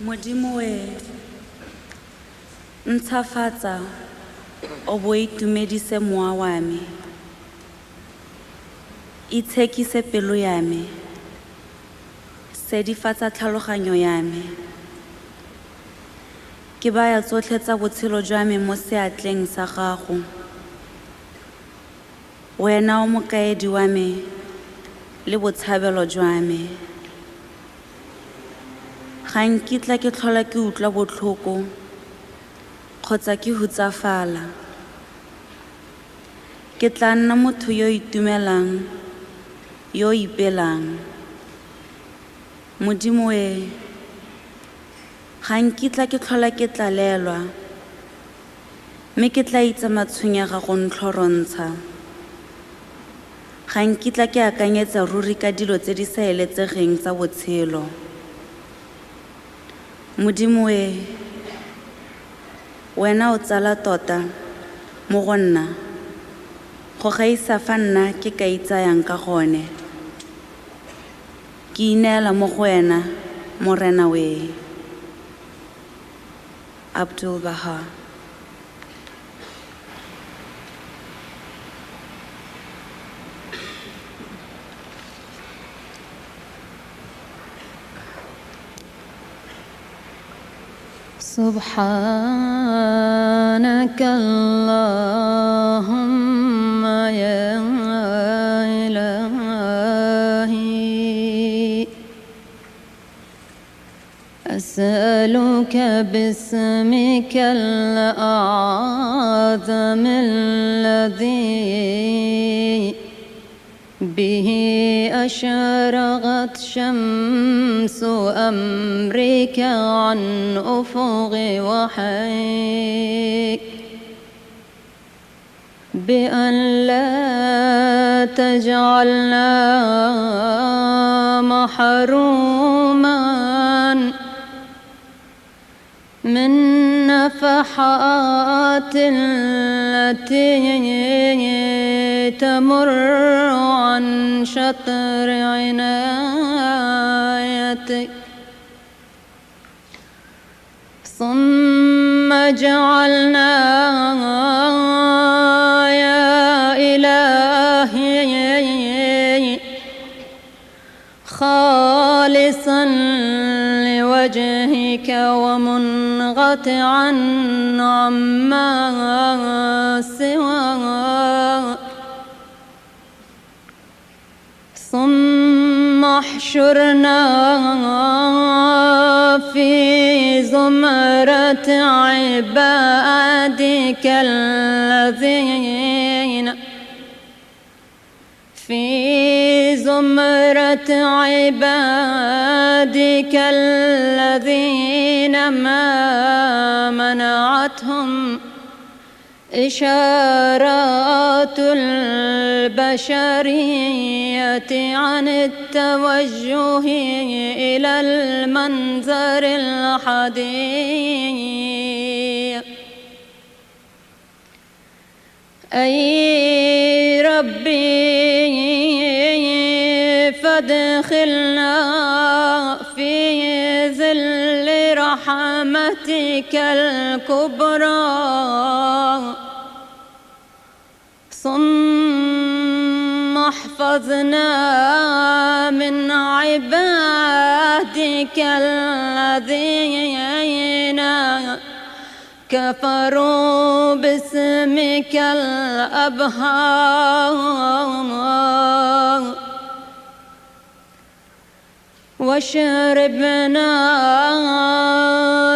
Modimo we nthafatsa o bo itumedise moa wa me itshekise pelo ya me sedifatsa tlhaloganyo ya me ke baya tsotlhe tsa botshelo jwa me mo seatleng sa gago wena o mokaedi wa me le botshabelo jwa me ga nkitla ke tlhola ke utlwa botlhoko kgotsa ke hutsafala ke tla nna motho yo itumelang yo ipelang Modimo we ga nkitla ke tlhola ke tlalelwa mme ke tla itse matshwenyega go ntlhorontsha ga nkitla ke akanyetsa ruri ka dilo tse di sa eletsegeng tsa botshelo Modimo we wena o tsala tota mo go nna go gaisa fa nna ke ka itsayang ka gone ke ineela mo go wena morena we Abdul Baha. سبحانك اللهم يا إلهي أسألك باسمك الأعظم الذي به أشرقت شمس أمرك عن أفق وحيك بأن لا تجعلنا محروما من نفحات التي تمر عن شطر عنايتك ثم جعلنا يا إلهي خالصا لوجهك ومنقطعا عما سواك ثم احشرنا في زمرة عبادك الذين ما منعتهم إشارات البشرية عن التوجه إلى المنظر الحديث أي ربي فادخلنا في ظل رحمتك الكبرى ثم احفظنا من عبادك الذين كفروا باسمك الأبهار وشربنا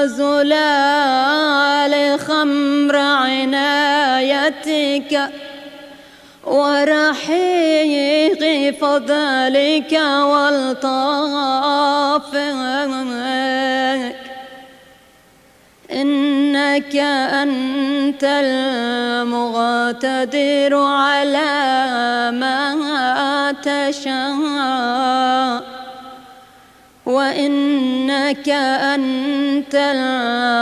زلال خمر عنايتك ورحيق فضلك والطافك إنك أنت المقتدر على ما تشاء وإنك أنت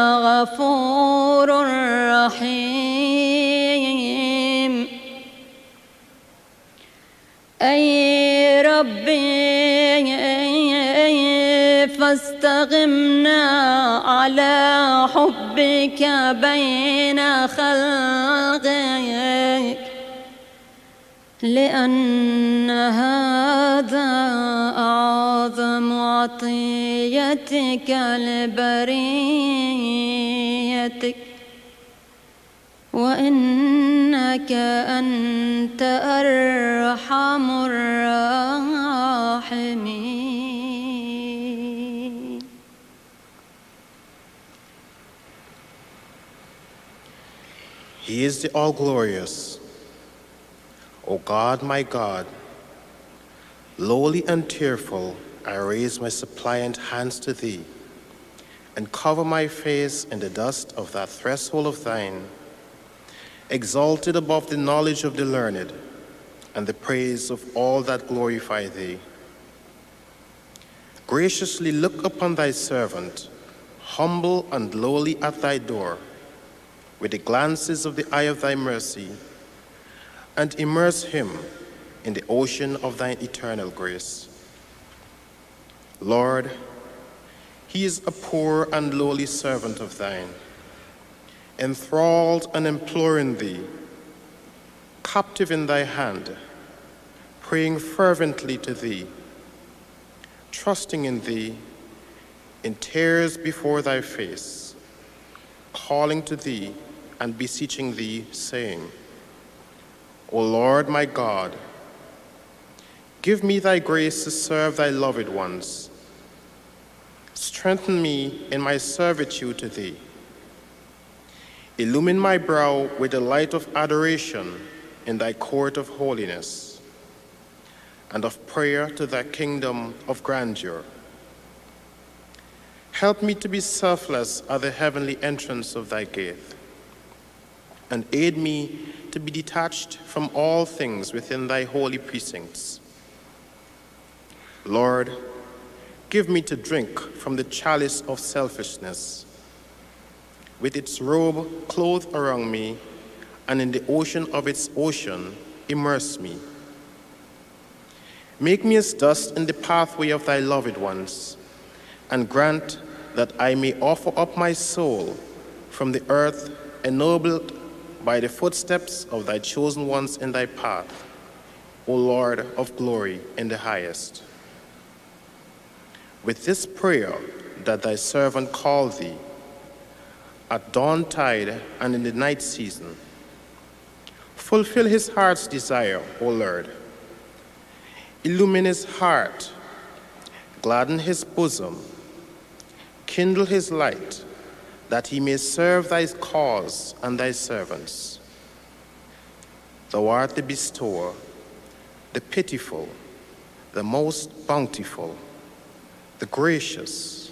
الغفور الرحيم أي ربي فاستقمنا على حبك بين خلقك لأن هذا أعظم عطيتك لبريتك وإنك أنت أرحم الراحمين. He is the all-glorious. O God, my God, lowly and tearful, I raise my suppliant hands to thee and cover my face in the dust of that threshold of thine, exalted above the knowledge of the learned and the praise of all that glorify thee. Graciously look upon thy servant, humble and lowly at thy door, with the glances of the eye of thy mercy, and immerse him in the ocean of thine eternal grace. Lord, he is a poor and lowly servant of thine, enthralled and imploring thee, captive in thy hand, praying fervently to thee, trusting in thee, in tears before thy face, calling to thee and beseeching thee, saying, O Lord my God, give me thy grace to serve thy loved ones. Strengthen me in my servitude to thee. Illumine my brow with the light of adoration in thy court of holiness, and of prayer to thy kingdom of grandeur. Help me to be selfless at the heavenly entrance of thy gate, and aid me to be detached from all things within thy holy precincts. Lord, give me to drink from the chalice of selfishness, with its robe clothed around me, and in the ocean of its ocean immerse me. Make me as dust in the pathway of thy loved ones, and grant that I may offer up my soul from the earth, ennobled by the footsteps of thy chosen ones in thy path, O Lord of glory in the highest. With this prayer that thy servant called thee, at dawntide and in the night season, fulfill his heart's desire, O Lord. Illumine his heart, gladden his bosom, kindle his light, that he may serve thy cause and thy servants. Thou art the bestower, the pitiful, the most bountiful, the gracious,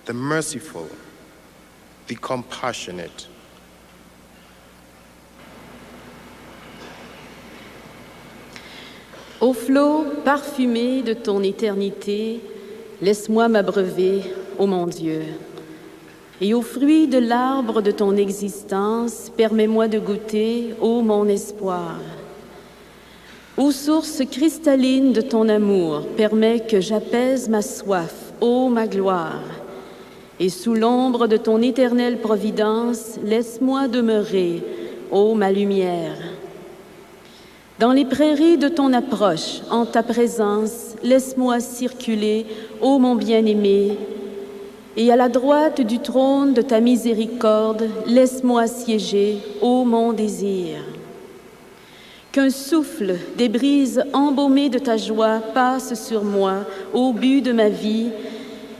the merciful, the compassionate. Au flot parfumé de ton éternité, laisse-moi m'abreuver, ô mon Dieu. Et au fruit de l'arbre de ton existence, permets-moi de goûter, ô mon espoir. Ô source cristalline de ton amour, permets que j'apaise ma soif, ô ma gloire. Et sous l'ombre de ton éternelle providence, laisse-moi demeurer, ô ma lumière. Dans les prairies de ton approche, en ta présence, laisse-moi circuler, ô mon bien-aimé, et à la droite du trône de ta miséricorde, laisse-moi siéger, ô mon désir. Qu'un souffle des brises embaumées de ta joie passe sur moi, au but de ma vie,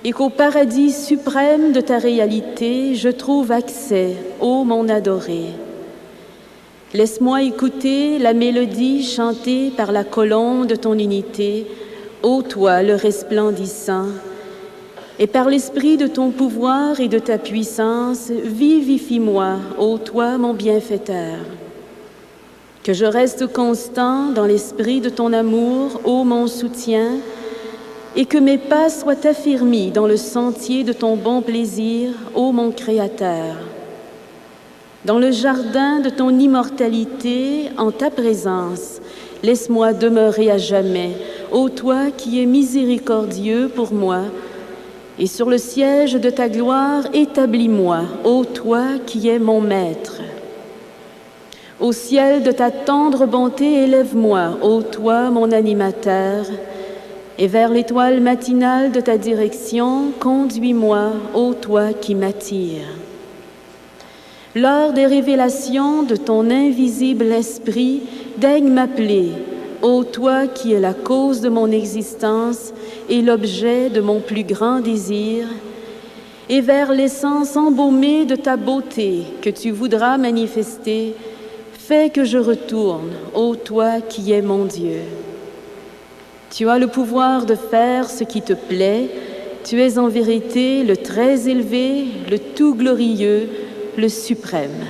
et qu'au paradis suprême de ta réalité, je trouve accès, ô mon adoré. Laisse-moi écouter la mélodie chantée par la colombe de ton unité, ô toi le resplendissant, et par l'esprit de ton pouvoir et de ta puissance, vivifie-moi, ô toi mon bienfaiteur. Que je reste constant dans l'esprit de ton amour, ô mon soutien, et que mes pas soient affermis dans le sentier de ton bon plaisir, ô mon Créateur. Dans le jardin de ton immortalité, en ta présence, laisse-moi demeurer à jamais, ô toi qui es miséricordieux pour moi, et sur le siège de ta gloire, établis-moi, ô toi qui es mon maître. Au ciel de ta tendre bonté, élève-moi, ô toi mon animateur, et vers l'étoile matinale de ta direction, conduis-moi, ô toi qui m'attires. Lors des révélations de ton invisible esprit, daigne m'appeler, ô toi qui es la cause de mon existence et l'objet de mon plus grand désir, et vers l'essence embaumée de ta beauté que tu voudras manifester, fais que je retourne, ô toi qui es mon Dieu. Tu as le pouvoir de faire ce qui te plaît, tu es en vérité le très élevé, le tout glorieux, le suprême.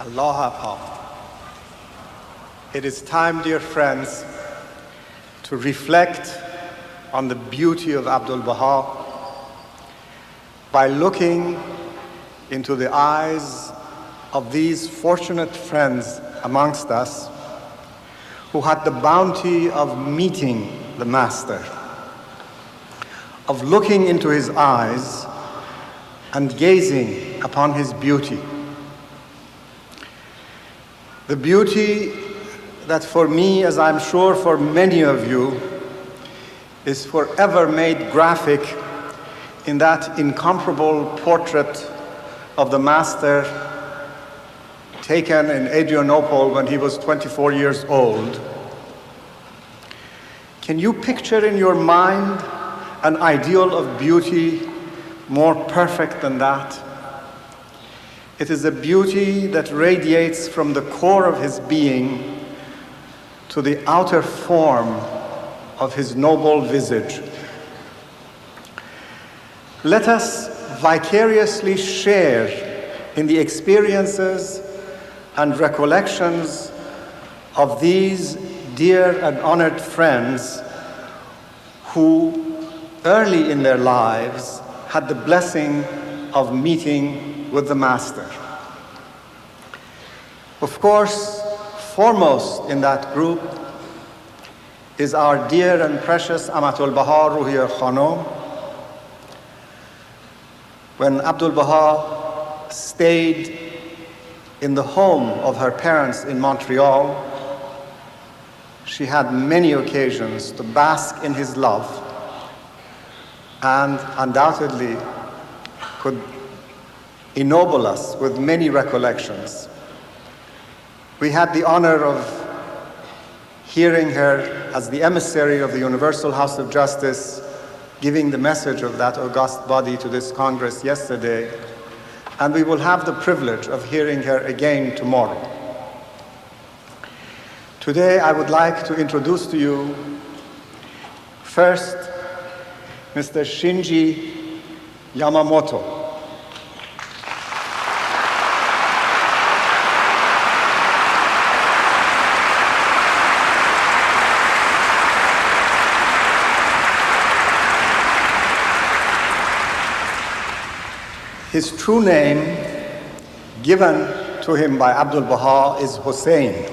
Allah Apam. It is time, dear friends, to reflect on the beauty of Abdul Baha by looking into the eyes of these fortunate friends amongst us who had the bounty of meeting the Master, of looking into his eyes and gazing upon his beauty. The beauty that for me, as I'm sure for many of you, is forever made graphic in that incomparable portrait of the Master taken in Adrianople when he was 24 years old. Can you picture in your mind an ideal of beauty more perfect than that? It is a beauty that radiates from the core of his being to the outer form of his noble visage. Let us vicariously share in the experiences and recollections of these dear and honored friends who early in their lives had the blessing of meeting with the Master. Of course, foremost in that group is our dear and precious Amatul Baha Ruhiyya Khanum. When Abdul Baha stayed in the home of her parents in Montreal, she had many occasions to bask in his love and undoubtedly could ennoble us with many recollections. We had the honor of hearing her as the emissary of the Universal House of Justice giving the message of that august body to this Congress yesterday, and we will have the privilege of hearing her again tomorrow. Today, I would like to introduce to you first Mr. Shinji Yamamoto. His true name, given to him by Abdul Baha, is Hussein.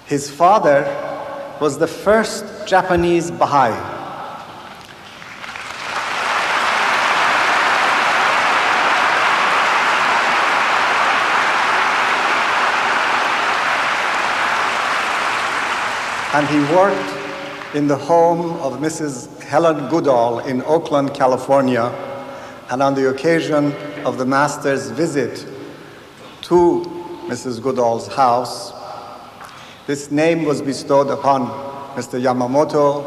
His father was the first Japanese Baha'i. And he worked in the home of Mrs. Helen Goodall in Oakland, California. And on the occasion of the Master's visit to Mrs. Goodall's house, this name was bestowed upon Mr. Yamamoto,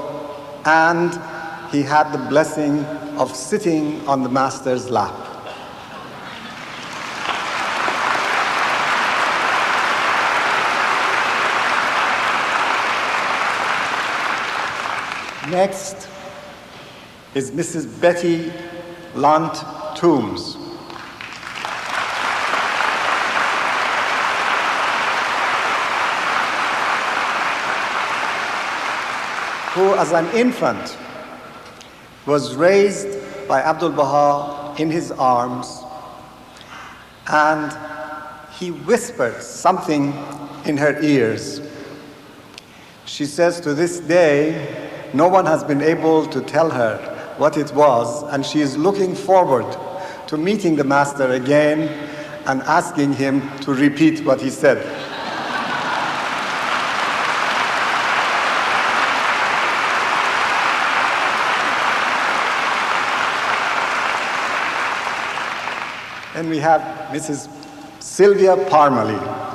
and he had the blessing of sitting on the Master's lap. Next is Mrs. Betty Lant Toombs, who as an infant was raised by Abdul Baha in his arms, and he whispered something in her ears. She says to this day, no one has been able to tell her what it was, and she is looking forward to meeting the Master again and asking him to repeat what he said. And we have Mrs. Sylvia Parmalee.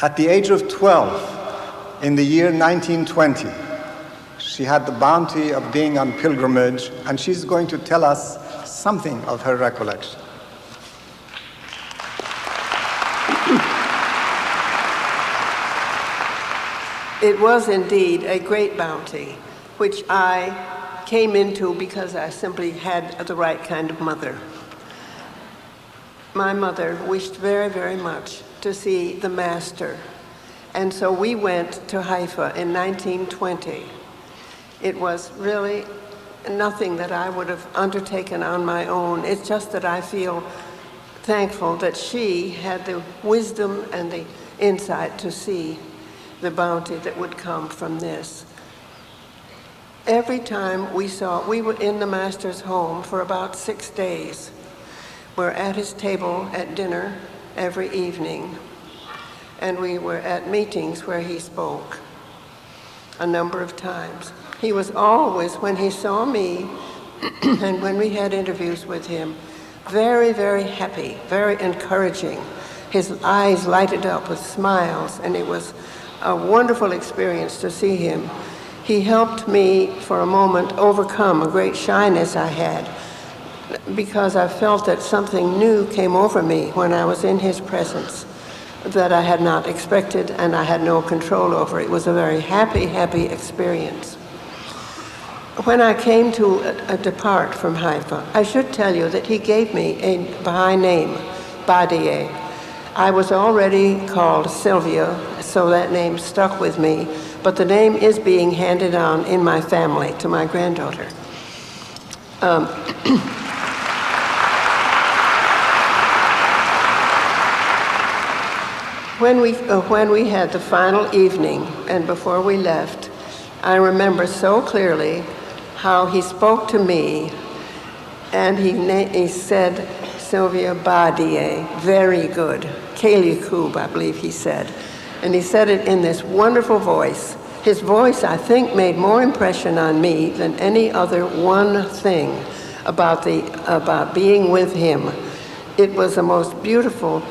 At the age of 12, in the year 1920, she had the bounty of being on pilgrimage, and she's going to tell us something of her recollection. It was indeed a great bounty, which I came into because I simply had the right kind of mother. My mother wished very, very much to see the master, and so we went to Haifa in 1920. It was really nothing that I would have undertaken on my own. It's just that I feel thankful that she had the wisdom and the insight to see the bounty that would come from this. Every time we were in the master's home for about 6 days. We're at his table at dinner every evening, and we were at meetings where he spoke a number of times. He was always, when he saw me and when we had interviews with him, very, very happy, very encouraging. His eyes lighted up with smiles, and it was a wonderful experience to see him. He helped me for a moment overcome a great shyness I had, because I felt that something new came over me when I was in his presence that I had not expected and I had no control over. It was a very happy, happy experience. When I came to depart from Haifa, I should tell you that he gave me a Baha'i name, Badiye. I was already called Sylvia, so that name stuck with me, but the name is being handed on in my family to my granddaughter. When we had the final evening and before we left, I remember so clearly how he spoke to me, and he said, Sylvia Badiye, very good. Kali Kub, I believe he said. And he said it in this wonderful voice. His voice, I think, made more impression on me than any other one thing about being with him. It was the most beautiful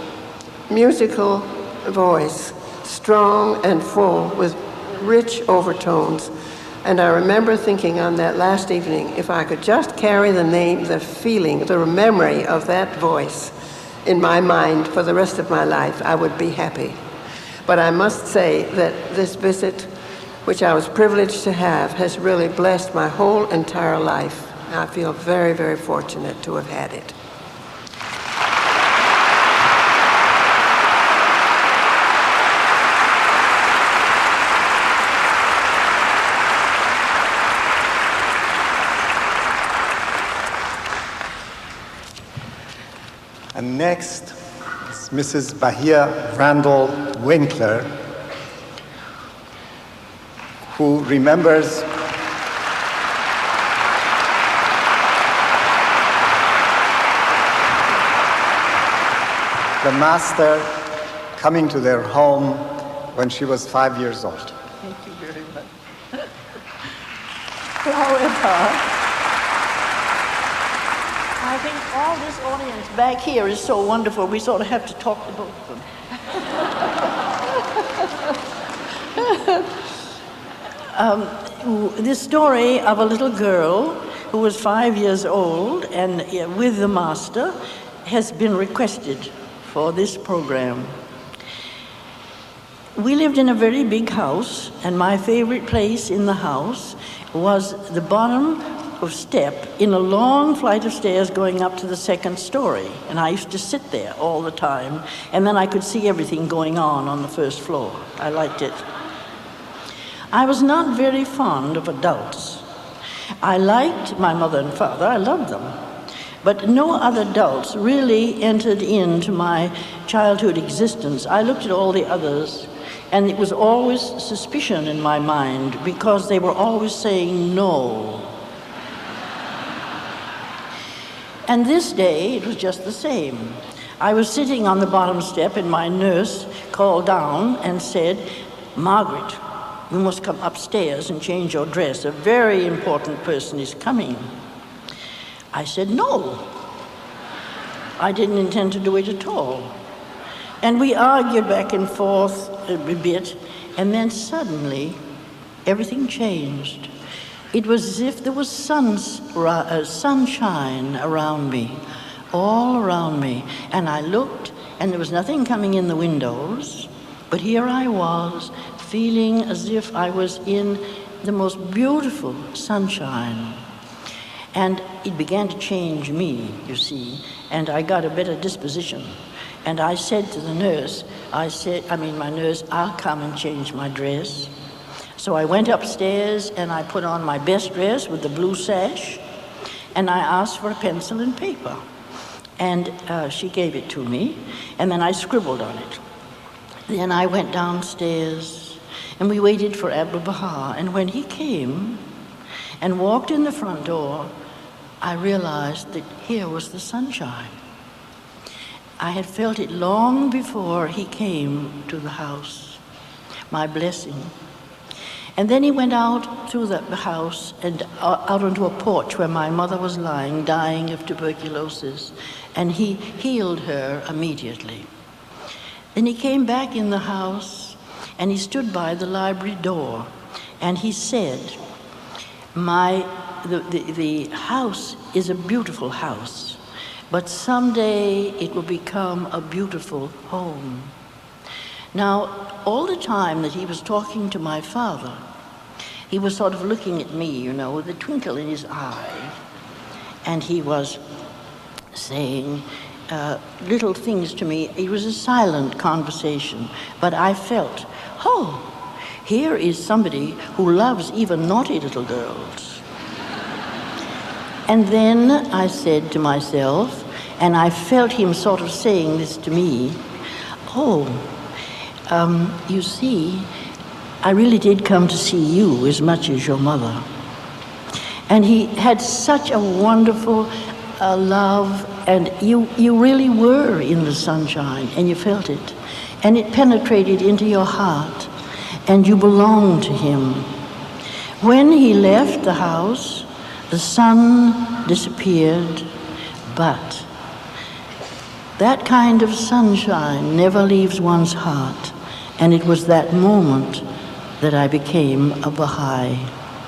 musical voice, strong and full with rich overtones. And I remember thinking on that last evening, if I could just carry the name, the feeling, the memory of that voice in my mind for the rest of my life, I would be happy. But I must say that this visit, which I was privileged to have, has really blessed my whole entire life. I feel very, very fortunate to have had it. And next is Mrs. Bahia Randall Winkler, who remembers the master coming to their home when she was 5 years old. Thank you very much. However, I think all this audience back here is so wonderful, we sort of have to talk to both of them. This story of a little girl who was 5 years old and with the master has been requested for this program. We lived in a very big house, and my favorite place in the house was the bottom of step in a long flight of stairs going up to the second story. And I used to sit there all the time, and then I could see everything going on the first floor. I liked it. I was not very fond of adults. I liked my mother and father, I loved them. But no other adults really entered into my childhood existence. I looked at all the others, and it was always suspicion in my mind because they were always saying no. And this day, it was just the same. I was sitting on the bottom step, and my nurse called down and said, Margaret, you must come upstairs and change your dress. A very important person is coming. I said, no. I didn't intend to do it at all. And we argued back and forth a bit, and then suddenly, everything changed. It was as if there was sunshine around me, all around me. And I looked, and there was nothing coming in the windows, but here I was, feeling as if I was in the most beautiful sunshine. And it began to change me, you see, and I got a better disposition. And I said to the nurse, my nurse, I'll come and change my dress. So I went upstairs and I put on my best dress with the blue sash, and I asked for a pencil and paper. And she gave it to me, and then I scribbled on it. Then I went downstairs, and we waited for Abdul Baha, and when he came and walked in the front door, I realized that here was the sunshine. I had felt it long before he came to the house, my blessing. And then he went out to the house and out onto a porch where my mother was lying, dying of tuberculosis, and he healed her immediately. Then he came back in the house and he stood by the library door and he said, the house is a beautiful house, but someday it will become a beautiful home. Now, all the time that he was talking to my father, he was sort of looking at me, you know, with a twinkle in his eye. And he was saying little things to me. It was a silent conversation, but I felt, oh, here is somebody who loves even naughty little girls. And then I said to myself, and I felt him sort of saying this to me, oh, you see, I really did come to see you as much as your mother. And he had such a wonderful love, and you really were in the sunshine, and you felt it. And it penetrated into your heart, and you belonged to him. When he left the house, the sun disappeared, but that kind of sunshine never leaves one's heart. And it was that moment that I became a Baha'i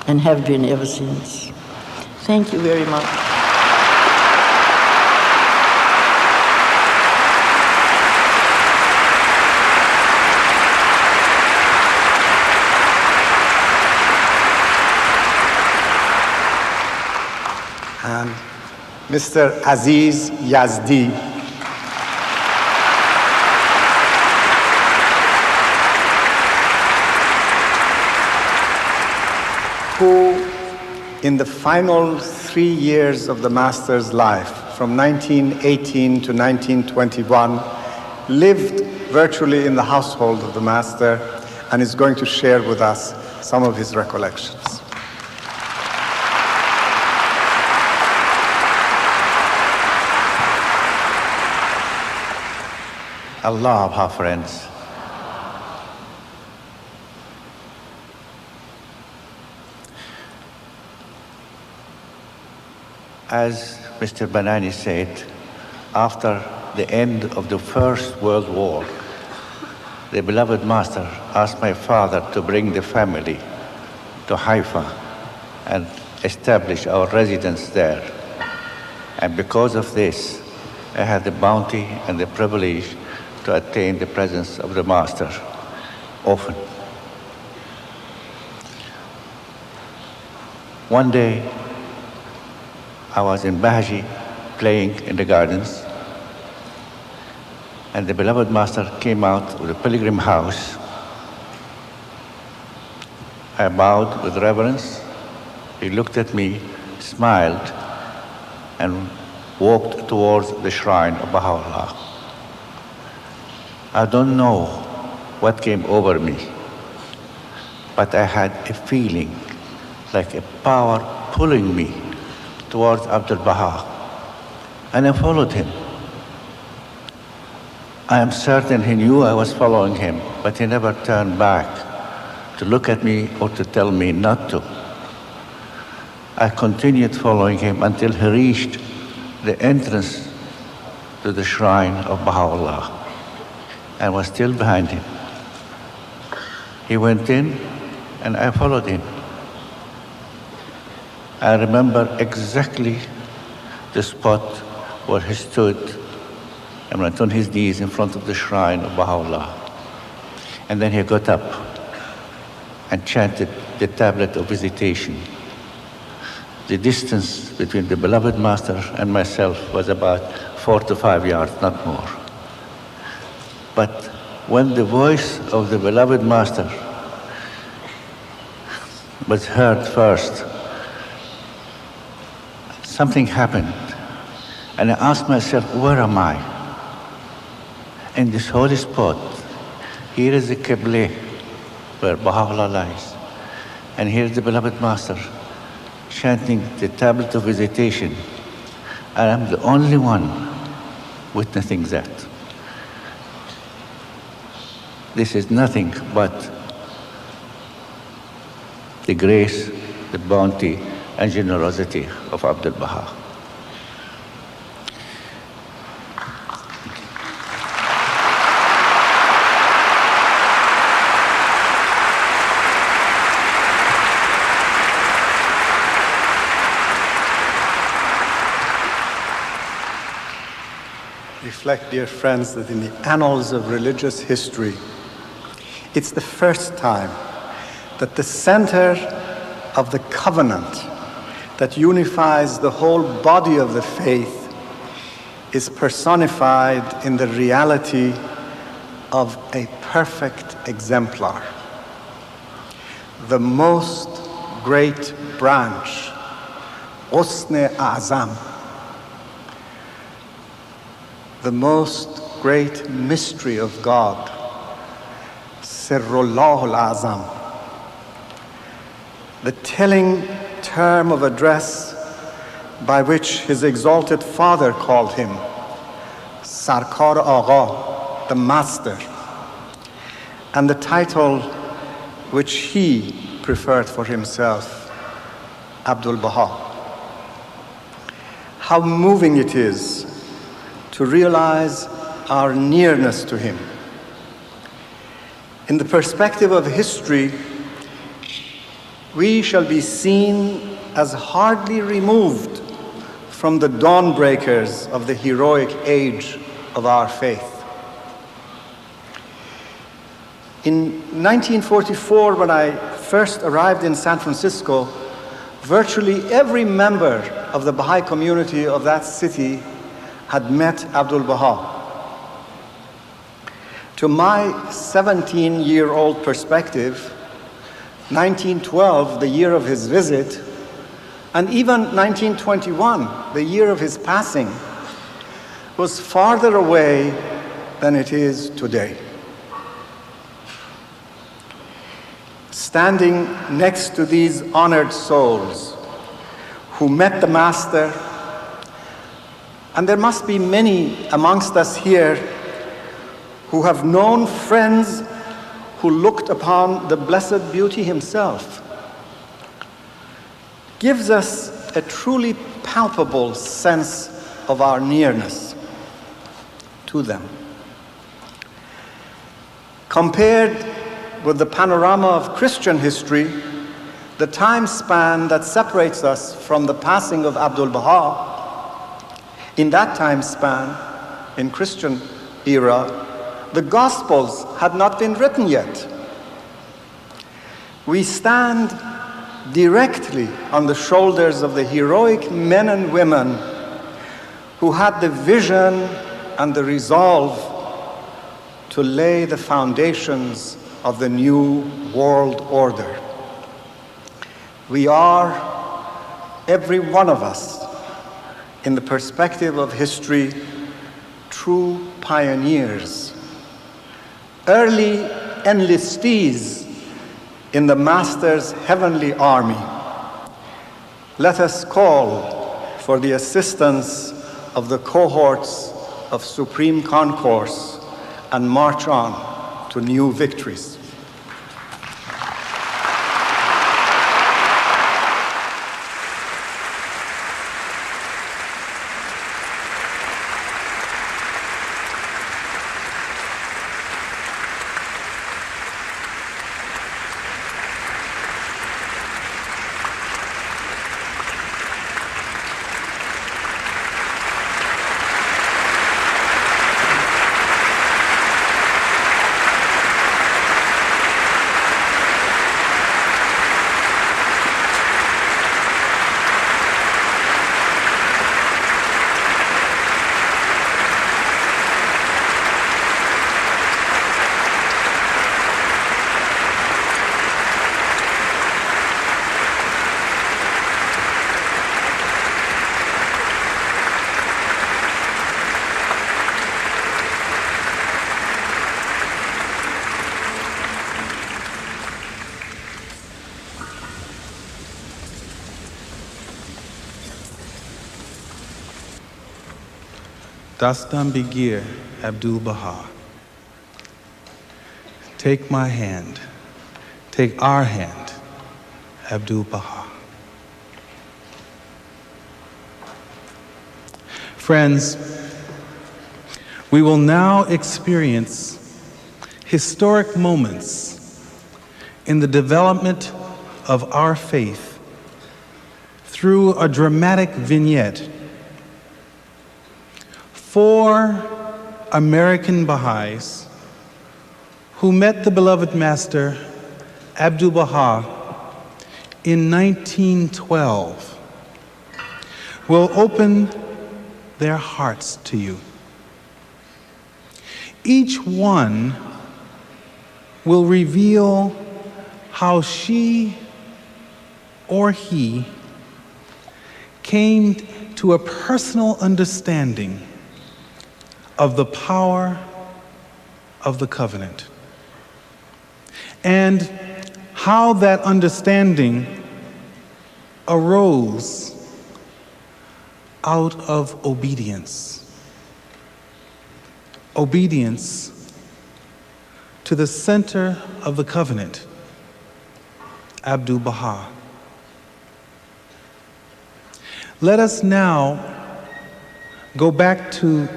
and have been ever since. Thank you very much. And Mr. Aziz Yazdi. Who, in the final 3 years of the Master's life, from 1918 to 1921, lived virtually in the household of the Master and is going to share with us some of his recollections. Allah, our friends. As Mr. Banani said, after the end of the First World War, the beloved Master asked my father to bring the family to Haifa and establish our residence there. And because of this, I had the bounty and the privilege to attain the presence of the Master often. One day, I was in Baha'i playing in the gardens, and the beloved Master came out of the pilgrim house. I bowed with reverence. He looked at me, smiled, and walked towards the shrine of Bahá'u'lláh. I don't know what came over me, but I had a feeling like a power pulling me towards Abdul Baha, and I followed him. I am certain he knew I was following him, but he never turned back to look at me or to tell me not to. I continued following him until he reached the entrance to the shrine of Bahá'u'lláh, and was still behind him. He went in, and I followed him. I remember exactly the spot where he stood and went on his knees in front of the shrine of Bahá'u'lláh. And then he got up and chanted the tablet of visitation. The distance between the beloved Master and myself was about 4 to 5 yards, not more. But when the voice of the beloved Master was heard first, something happened. And I asked myself, where am I? In this holy spot, here is the Qibla, where Bahá'u'lláh lies. And here is the beloved Master chanting the tablet of visitation. And I'm the only one witnessing that. This is nothing but the grace, the bounty, and generosity of Abdul Baha. Reflect, dear friends, that in the annals of religious history, it's the first time that the center of the covenant that unifies the whole body of the faith is personified in the reality of a perfect exemplar. The most great branch, Usne Azam, the most great mystery of God, Sirrullah al-Azam, the telling term of address by which his exalted father called him, Sarkar Agha, the master, and the title which he preferred for himself, Abdul Baha. How moving it is to realize our nearness to him. In the perspective of history, we shall be seen as hardly removed from the dawnbreakers of the heroic age of our faith. In 1944, when I first arrived in San Francisco, virtually every member of the Baha'i community of that city had met Abdul Baha. To my 17-year-old perspective, 1912, the year of his visit, and even 1921, the year of his passing, was farther away than it is today. Standing next to these honored souls who met the Master, and there must be many amongst us here who have known friends who looked upon the Blessed Beauty himself, gives us a truly palpable sense of our nearness to them. Compared with the panorama of Christian history, the time span that separates us from the passing of Abdul Baha, in that time span, in Christian era, the Gospels had not been written yet. We stand directly on the shoulders of the heroic men and women who had the vision and the resolve to lay the foundations of the new world order. We are, every one of us, in the perspective of history, true pioneers, early enlistees in the Master's heavenly army. Let us call for the assistance of the cohorts of Supreme Concourse and march on to new victories. Dastan Begir Abdul-Baha. Take my hand, take our hand, Abdul-Baha. Friends, we will now experience historic moments in the development of our faith through a dramatic vignette. 4 American Baha'is who met the beloved Master Abdu'l-Baha in 1912 will open their hearts to you. Each one will reveal how she or he came to a personal understanding of the power of the covenant, and how that understanding arose out of obedience. Obedience to the center of the covenant, Abdu'l-Baha. Let us now go back to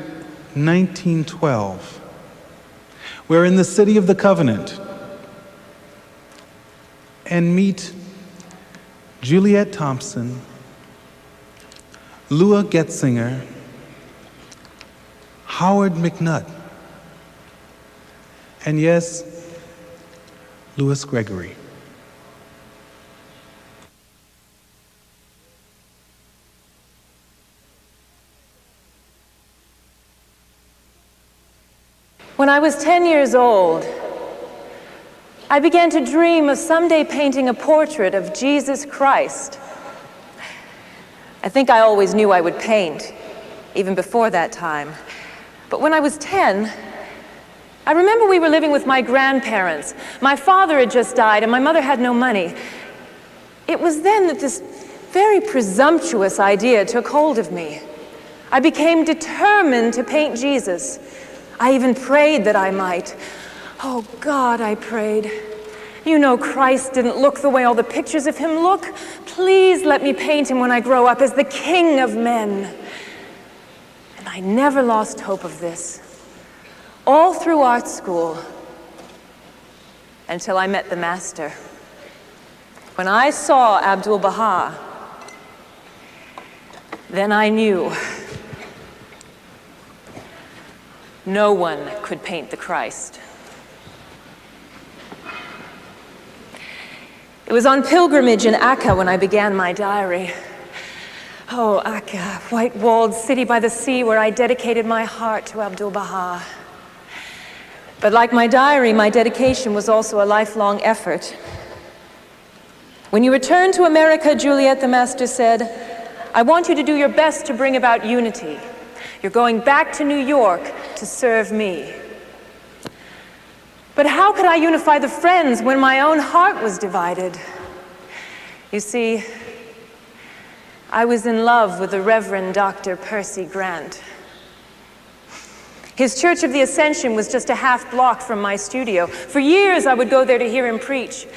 1912, where in the city of the covenant, and meet Juliet Thompson, Lua Getzinger, Howard McNutt, and yes, Louis Gregory. When I was 10 years old, I began to dream of someday painting a portrait of Jesus Christ. I think I always knew I would paint, even before that time. But when I was 10, I remember we were living with my grandparents. My father had just died and my mother had no money. It was then that this very presumptuous idea took hold of me. I became determined to paint Jesus. I even prayed that I might. Oh God, I prayed. You know Christ didn't look the way all the pictures of him look. Please let me paint him when I grow up as the King of men. And I never lost hope of this. All through art school, until I met the Master. When I saw Abdu'l-Baha, then I knew no one could paint the Christ. It was on pilgrimage in Akka when I began my diary. Oh, Akka, white-walled city by the sea where I dedicated my heart to Abdu'l-Baha. But like my diary, my dedication was also a lifelong effort. When you returned to America, Juliet, the Master said, I want you to do your best to bring about unity. You're going back to New York to serve me. But how could I unify the Friends when my own heart was divided? You see, I was in love with the Reverend Dr. Percy Grant. His Church of the Ascension was just a half block from my studio. For years, I would go there to hear him preach.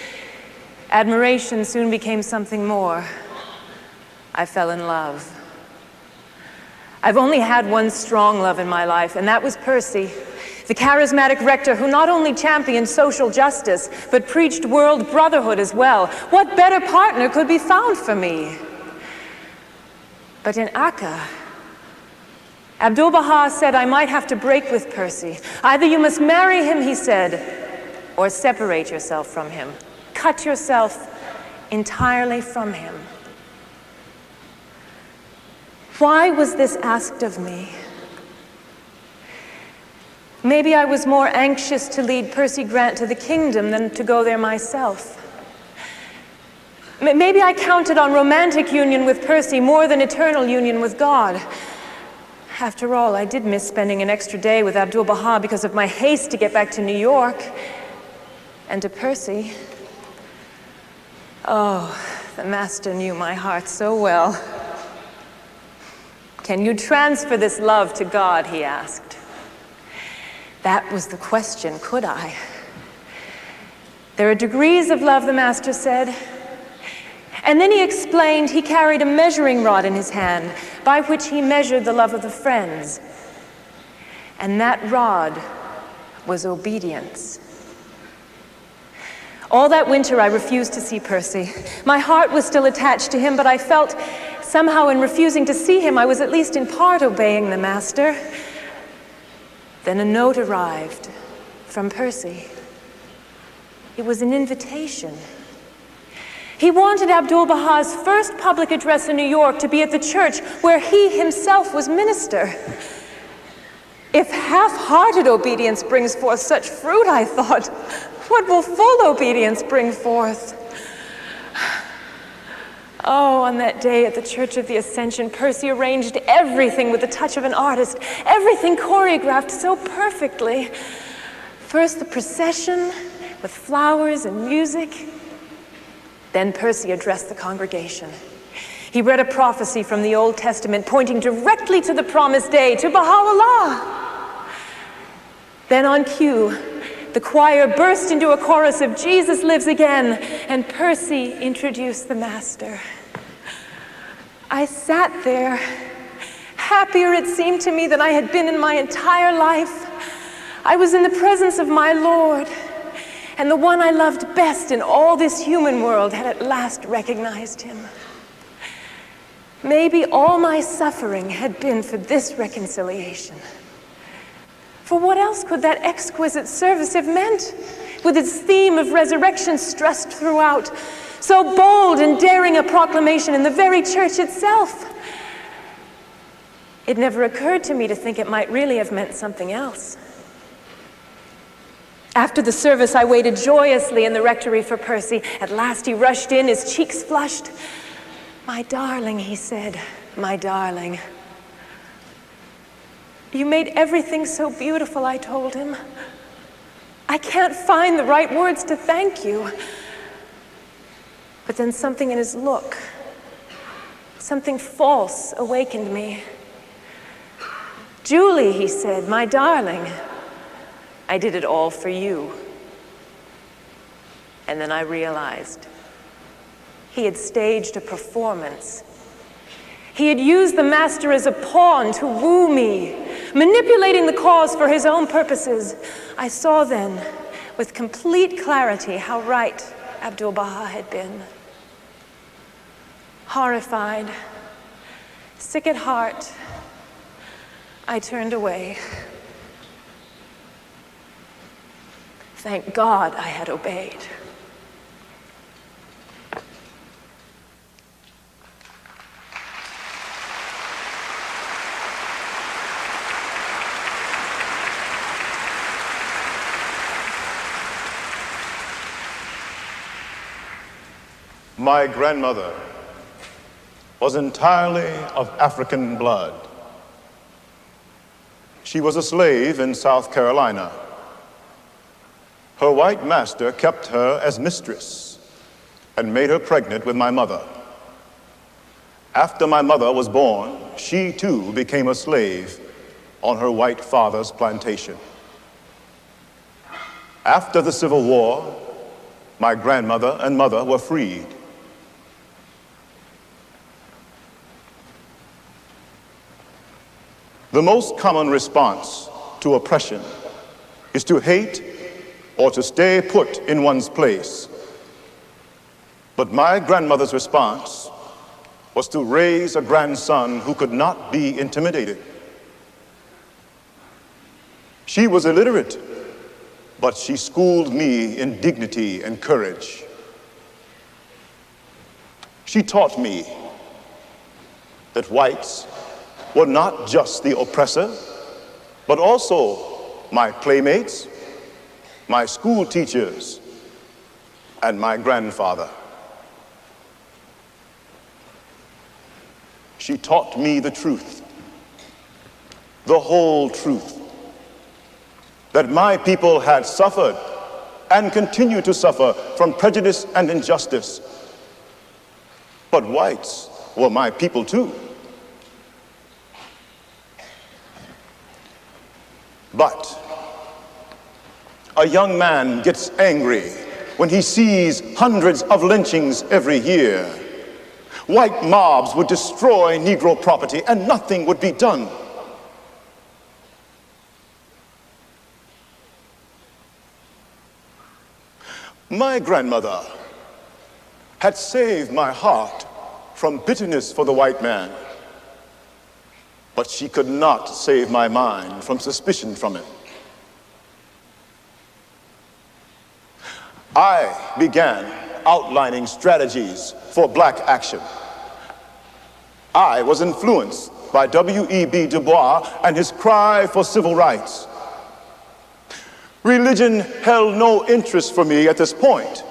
Admiration soon became something more. I fell in love. I've only had one strong love in my life, and that was Percy, the charismatic rector who not only championed social justice, but preached world brotherhood as well. What better partner could be found for me? But in Akka, Abdu'l-Baha said I might have to break with Percy. Either you must marry him, he said, or separate yourself from him. Cut yourself entirely from him. Why was this asked of me? Maybe I was more anxious to lead Percy Grant to the kingdom than to go there myself. Maybe I counted on romantic union with Percy more than eternal union with God. After all, I did miss spending an extra day with Abdu'l-Baha because of my haste to get back to New York. And to Percy, oh, the Master knew my heart so well. Can you transfer this love to God, he asked. That was the question, could I? There are degrees of love, the master said. And then he explained he carried a measuring rod in his hand by which he measured the love of the friends. And that rod was obedience. All that winter I refused to see Percy. My heart was still attached to him, but I felt somehow in refusing to see him, I was at least in part obeying the master. Then a note arrived from Percy. It was an invitation. He wanted Abdu'l-Bahá's first public address in New York to be at the church where he himself was minister. If half-hearted obedience brings forth such fruit, I thought, what will full obedience bring forth? Oh, on that day at the Church of the Ascension, Percy arranged everything with the touch of an artist, everything choreographed so perfectly. First the procession with flowers and music. Then Percy addressed the congregation. He read a prophecy from the Old Testament pointing directly to the promised day, to Bahá'u'lláh. Then on cue, the choir burst into a chorus of Jesus Lives Again, and Percy introduced the Master. I sat there, happier it seemed to me than I had been in my entire life. I was in the presence of my Lord, and the one I loved best in all this human world had at last recognized him. Maybe all my suffering had been for this reconciliation. For what else could that exquisite service have meant, with its theme of resurrection stressed throughout, so bold and daring a proclamation in the very church itself? It never occurred to me to think it might really have meant something else. After the service, I waited joyously in the rectory for Percy. At last he rushed in, his cheeks flushed. "My darling," he said, "my darling." "You made everything so beautiful," I told him. "I can't find the right words to thank you." But then something in his look, something false, awakened me. "Julie," he said, "my darling, I did it all for you." And then I realized he had staged a performance. He had used the Master as a pawn to woo me, manipulating the cause for his own purposes. I saw then, with complete clarity, how right Abdu'l-Bahá had been. Horrified, sick at heart, I turned away. Thank God I had obeyed. My grandmother was entirely of African blood. She was a slave in South Carolina. Her white master kept her as mistress and made her pregnant with my mother. After my mother was born, she too became a slave on her white father's plantation. After the Civil War, my grandmother and mother were freed. The most common response to oppression is to hate or to stay put in one's place. But my grandmother's response was to raise a grandson who could not be intimidated. She was illiterate, but she schooled me in dignity and courage. She taught me that whites were not just the oppressor, but also my playmates, my school teachers, and my grandfather. She taught me the truth, the whole truth, that my people had suffered and continue to suffer from prejudice and injustice. But whites were my people too. But a young man gets angry when he sees hundreds of lynchings every year. White mobs would destroy Negro property and nothing would be done. My grandmother had saved my heart from bitterness for the white man, but she could not save my mind from suspicion from him. I began outlining strategies for black action. I was influenced by W.E.B. Du Bois and his cry for civil rights. Religion held no interest for me at this point.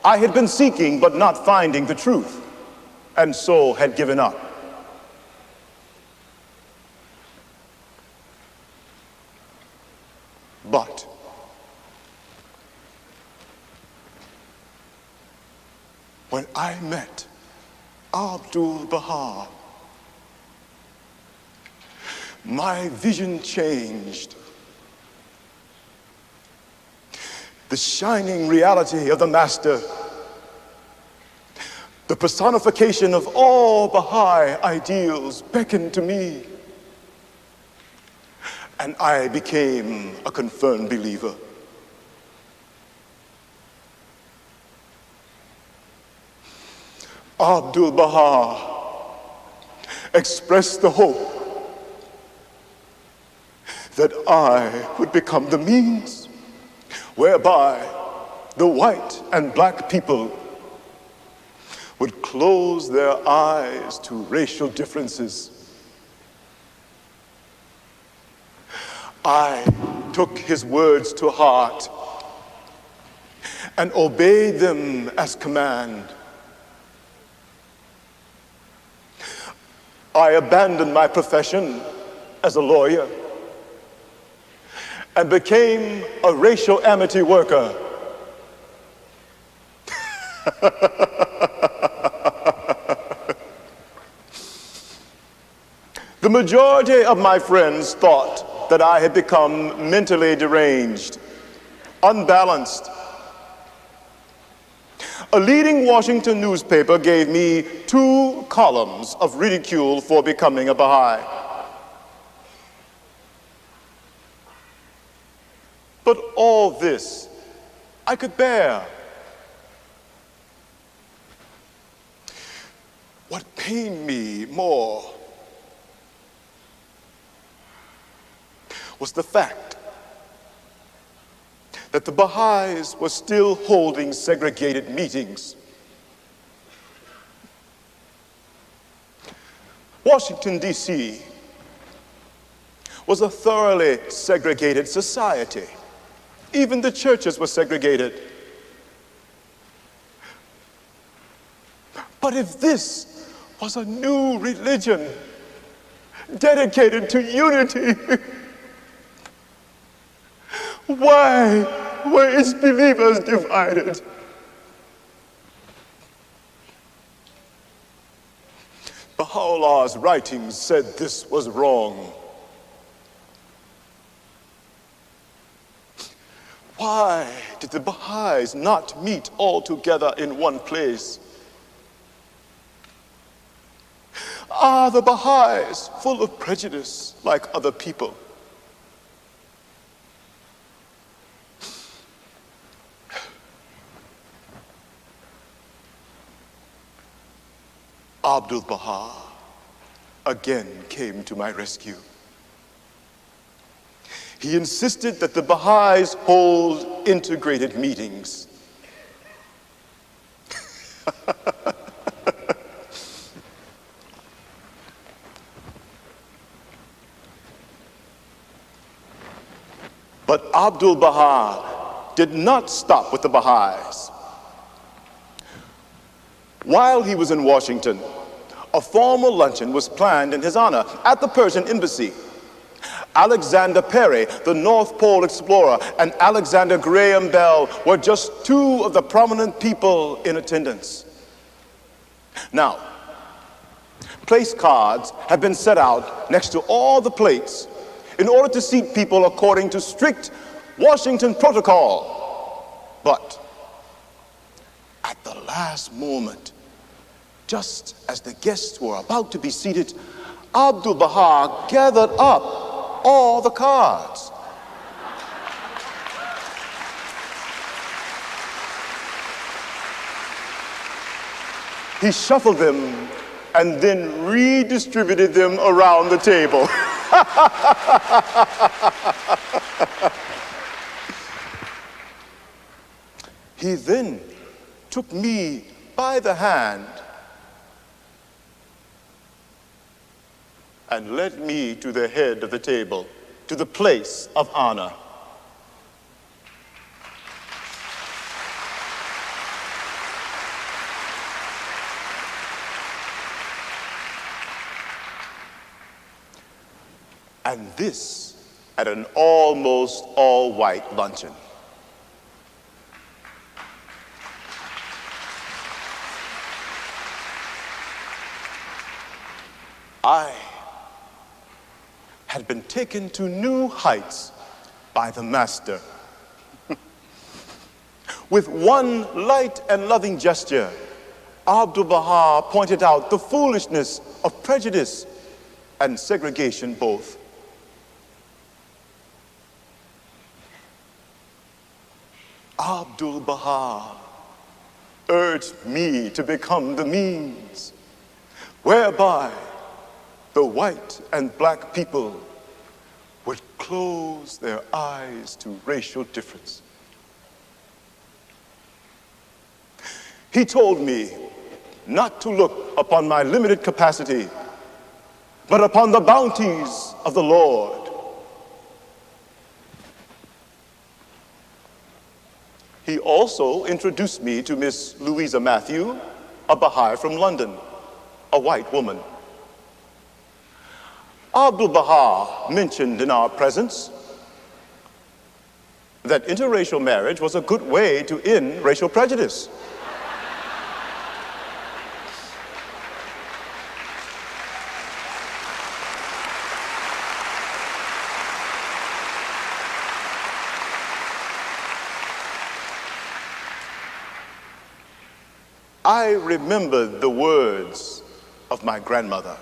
I had been seeking but not finding the truth, and so had given up. But when I met Abdu'l-Baha, my vision changed. The shining reality of the Master, the personification of all Baha'i ideals, beckoned to me, and I became a confirmed believer. Abdu'l-Baha expressed the hope that I would become the means whereby the white and black people would close their eyes to racial differences. I took his words to heart and obeyed them as command. I abandoned my profession as a lawyer and became a racial amity worker. The majority of my friends thought that I had become mentally deranged, unbalanced. A leading Washington newspaper gave me 2 columns of ridicule for becoming a Baha'i. But all this I could bear. What pained me more was the fact that the Baha'is were still holding segregated meetings. Washington, D.C. was a thoroughly segregated society. Even the churches were segregated. But if this was a new religion dedicated to unity, why were its believers divided? Baha'u'llah's writings said this was wrong. Why did the Baha'is not meet all together in one place? Are the Baha'is full of prejudice like other people? Abdu'l-Baha again came to my rescue. He insisted that the Baha'is hold integrated meetings. But Abdu'l-Baha did not stop with the Baha'is. While he was in Washington, a formal luncheon was planned in his honor at the Persian embassy. Alexander Perry, the North Pole explorer, and Alexander Graham Bell were just 2 of the prominent people in attendance. Now, place cards have been set out next to all the plates in order to seat people according to strict Washington protocol. But at the last moment, just as the guests were about to be seated, Abdu'l-Bahá gathered up all the cards. He shuffled them and then redistributed them around the table. He then took me by the hand and led me to the head of the table, to the place of honor. And this at an almost all-white luncheon. I had been taken to new heights by the Master. With one light and loving gesture, Abdu'l-Bahá pointed out the foolishness of prejudice and segregation both. Abdu'l-Bahá urged me to become the means whereby the white and black people would close their eyes to racial difference. He told me not to look upon my limited capacity, but upon the bounties of the Lord. He also introduced me to Miss Louisa Matthew, a Baha'i from London, a white woman. Abdu'l-Bahá mentioned in our presence that interracial marriage was a good way to end racial prejudice. I remembered the words of my grandmother.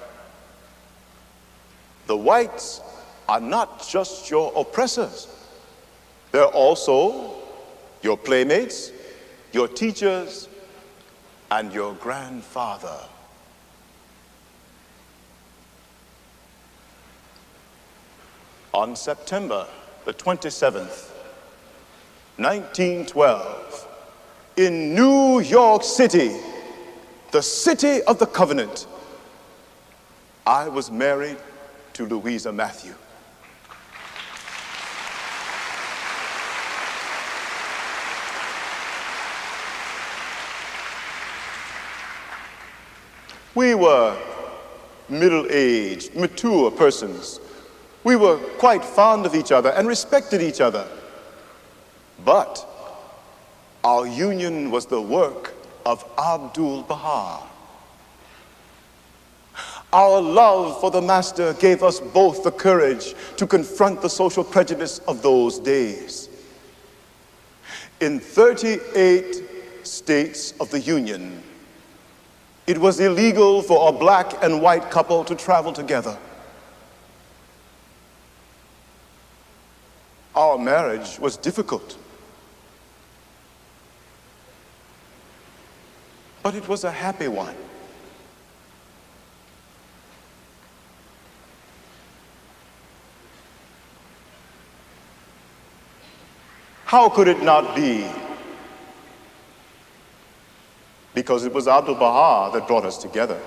The whites are not just your oppressors. They're also your playmates, your teachers, and your grandfather. On September the 27th, 1912, in New York City, the city of the covenant, I was married to Louisa Matthew. We were middle-aged, mature persons. We were quite fond of each other and respected each other. But our union was the work of Abdu'l-Bahá. Our love for the Master gave us both the courage to confront the social prejudice of those days. In 38 states of the Union, it was illegal for a black and white couple to travel together. Our marriage was difficult, but it was a happy one. How could it not be? Because it was Abdu'l-Bahá that brought us together.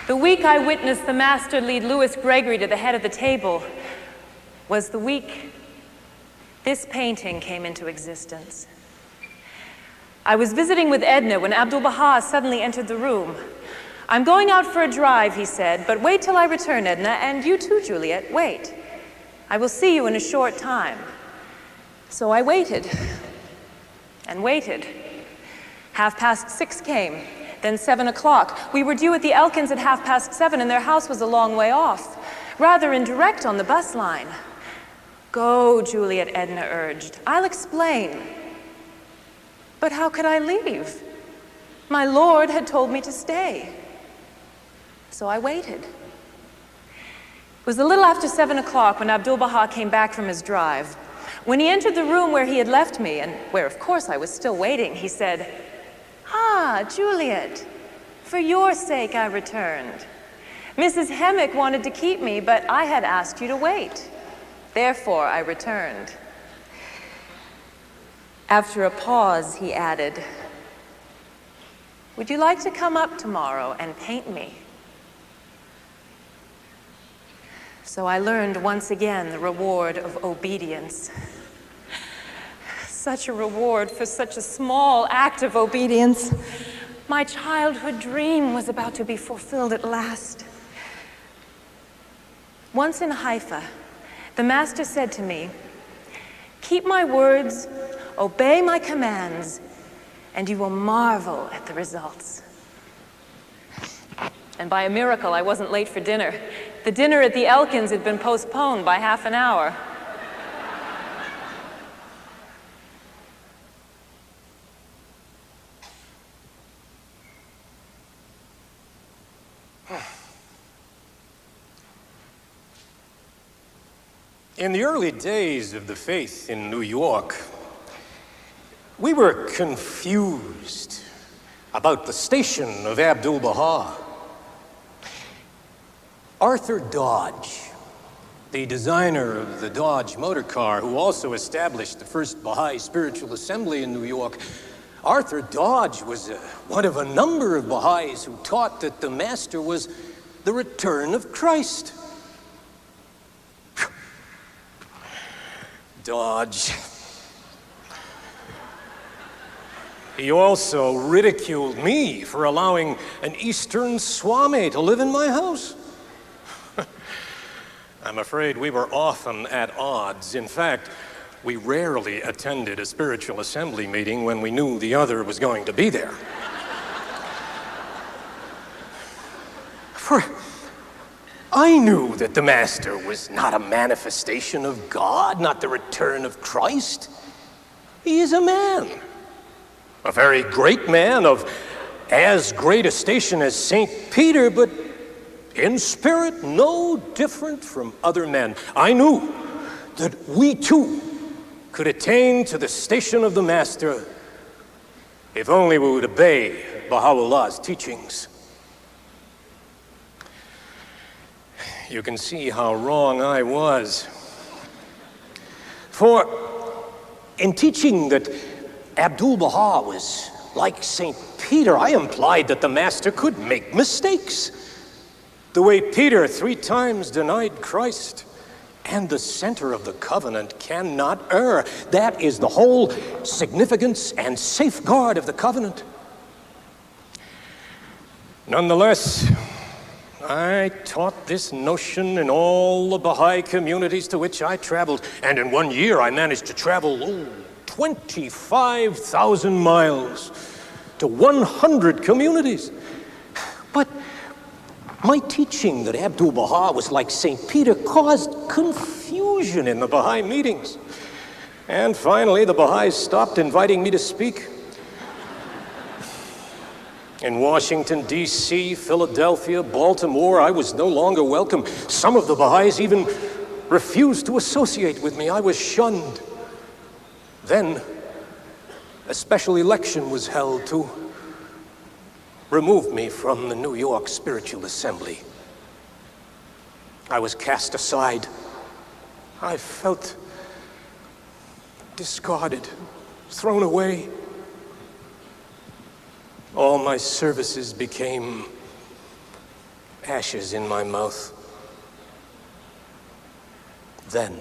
The week I witnessed the Master lead Louis Gregory to the head of the table was the week this painting came into existence. I was visiting with Edna when Abdu'l-Bahá suddenly entered the room. "I'm going out for a drive," he said, "but wait till I return, Edna, and you too, Juliet, wait. I will see you in a short time." So I waited and waited. 6:30 came, then 7 o'clock. We were due at the Elkins at 7:30, and their house was a long way off, rather indirect on the bus line. "Go, Juliet," Edna urged. "I'll explain." But how could I leave? My Lord had told me to stay. So I waited. It was a little after 7 o'clock when Abdu'l-Bahá came back from his drive. When he entered the room where he had left me, and where, of course, I was still waiting, he said, "Ah, Juliet, for your sake I returned. Mrs. Hemmick wanted to keep me, but I had asked you to wait. Therefore, I returned." After a pause, he added, "Would you like to come up tomorrow and paint me?" So I learned once again the reward of obedience. Such a reward for such a small act of obedience. My childhood dream was about to be fulfilled at last. Once in Haifa, the Master said to me, "Keep my words, obey my commands, and you will marvel at the results." And by a miracle, I wasn't late for dinner. The dinner at the Elkins had been postponed by half an hour. In the early days of the faith in New York, we were confused about the station of Abdu'l-Bahá. Arthur Dodge, the designer of the Dodge motor car, who also established the first Baha'i spiritual assembly in New York, Arthur Dodge was one of a number of Baha'is who taught that the Master was the return of Christ. Dodge. He also ridiculed me for allowing an Eastern Swami to live in my house. I'm afraid we were often at odds. In fact, we rarely attended a spiritual assembly meeting when we knew the other was going to be there. For I knew that the Master was not a manifestation of God, not the return of Christ. He is a man, a very great man of as great a station as St. Peter, but in spirit no different from other men. I knew that we too could attain to the station of the Master if only we would obey Bahá'u'llah's teachings. You can see how wrong I was. For in teaching that Abdu'l-Bahá was like St. Peter, I implied that the Master could make mistakes. The way Peter 3 times denied Christ, and the center of the covenant cannot err. That is the whole significance and safeguard of the covenant. Nonetheless, I taught this notion in all the Baha'i communities to which I traveled, and in 1 year I managed to travel 25,000 miles to 100 communities. But my teaching that Abdu'l-Bahá was like St. Peter caused confusion in the Baha'i meetings. And finally, the Baha'is stopped inviting me to speak. In Washington, D.C., Philadelphia, Baltimore, I was no longer welcome. Some of the Baha'is even refused to associate with me. I was shunned. Then, a special election was held to remove me from the New York Spiritual Assembly. I was cast aside. I felt discarded, thrown away. All my services became ashes in my mouth. Then,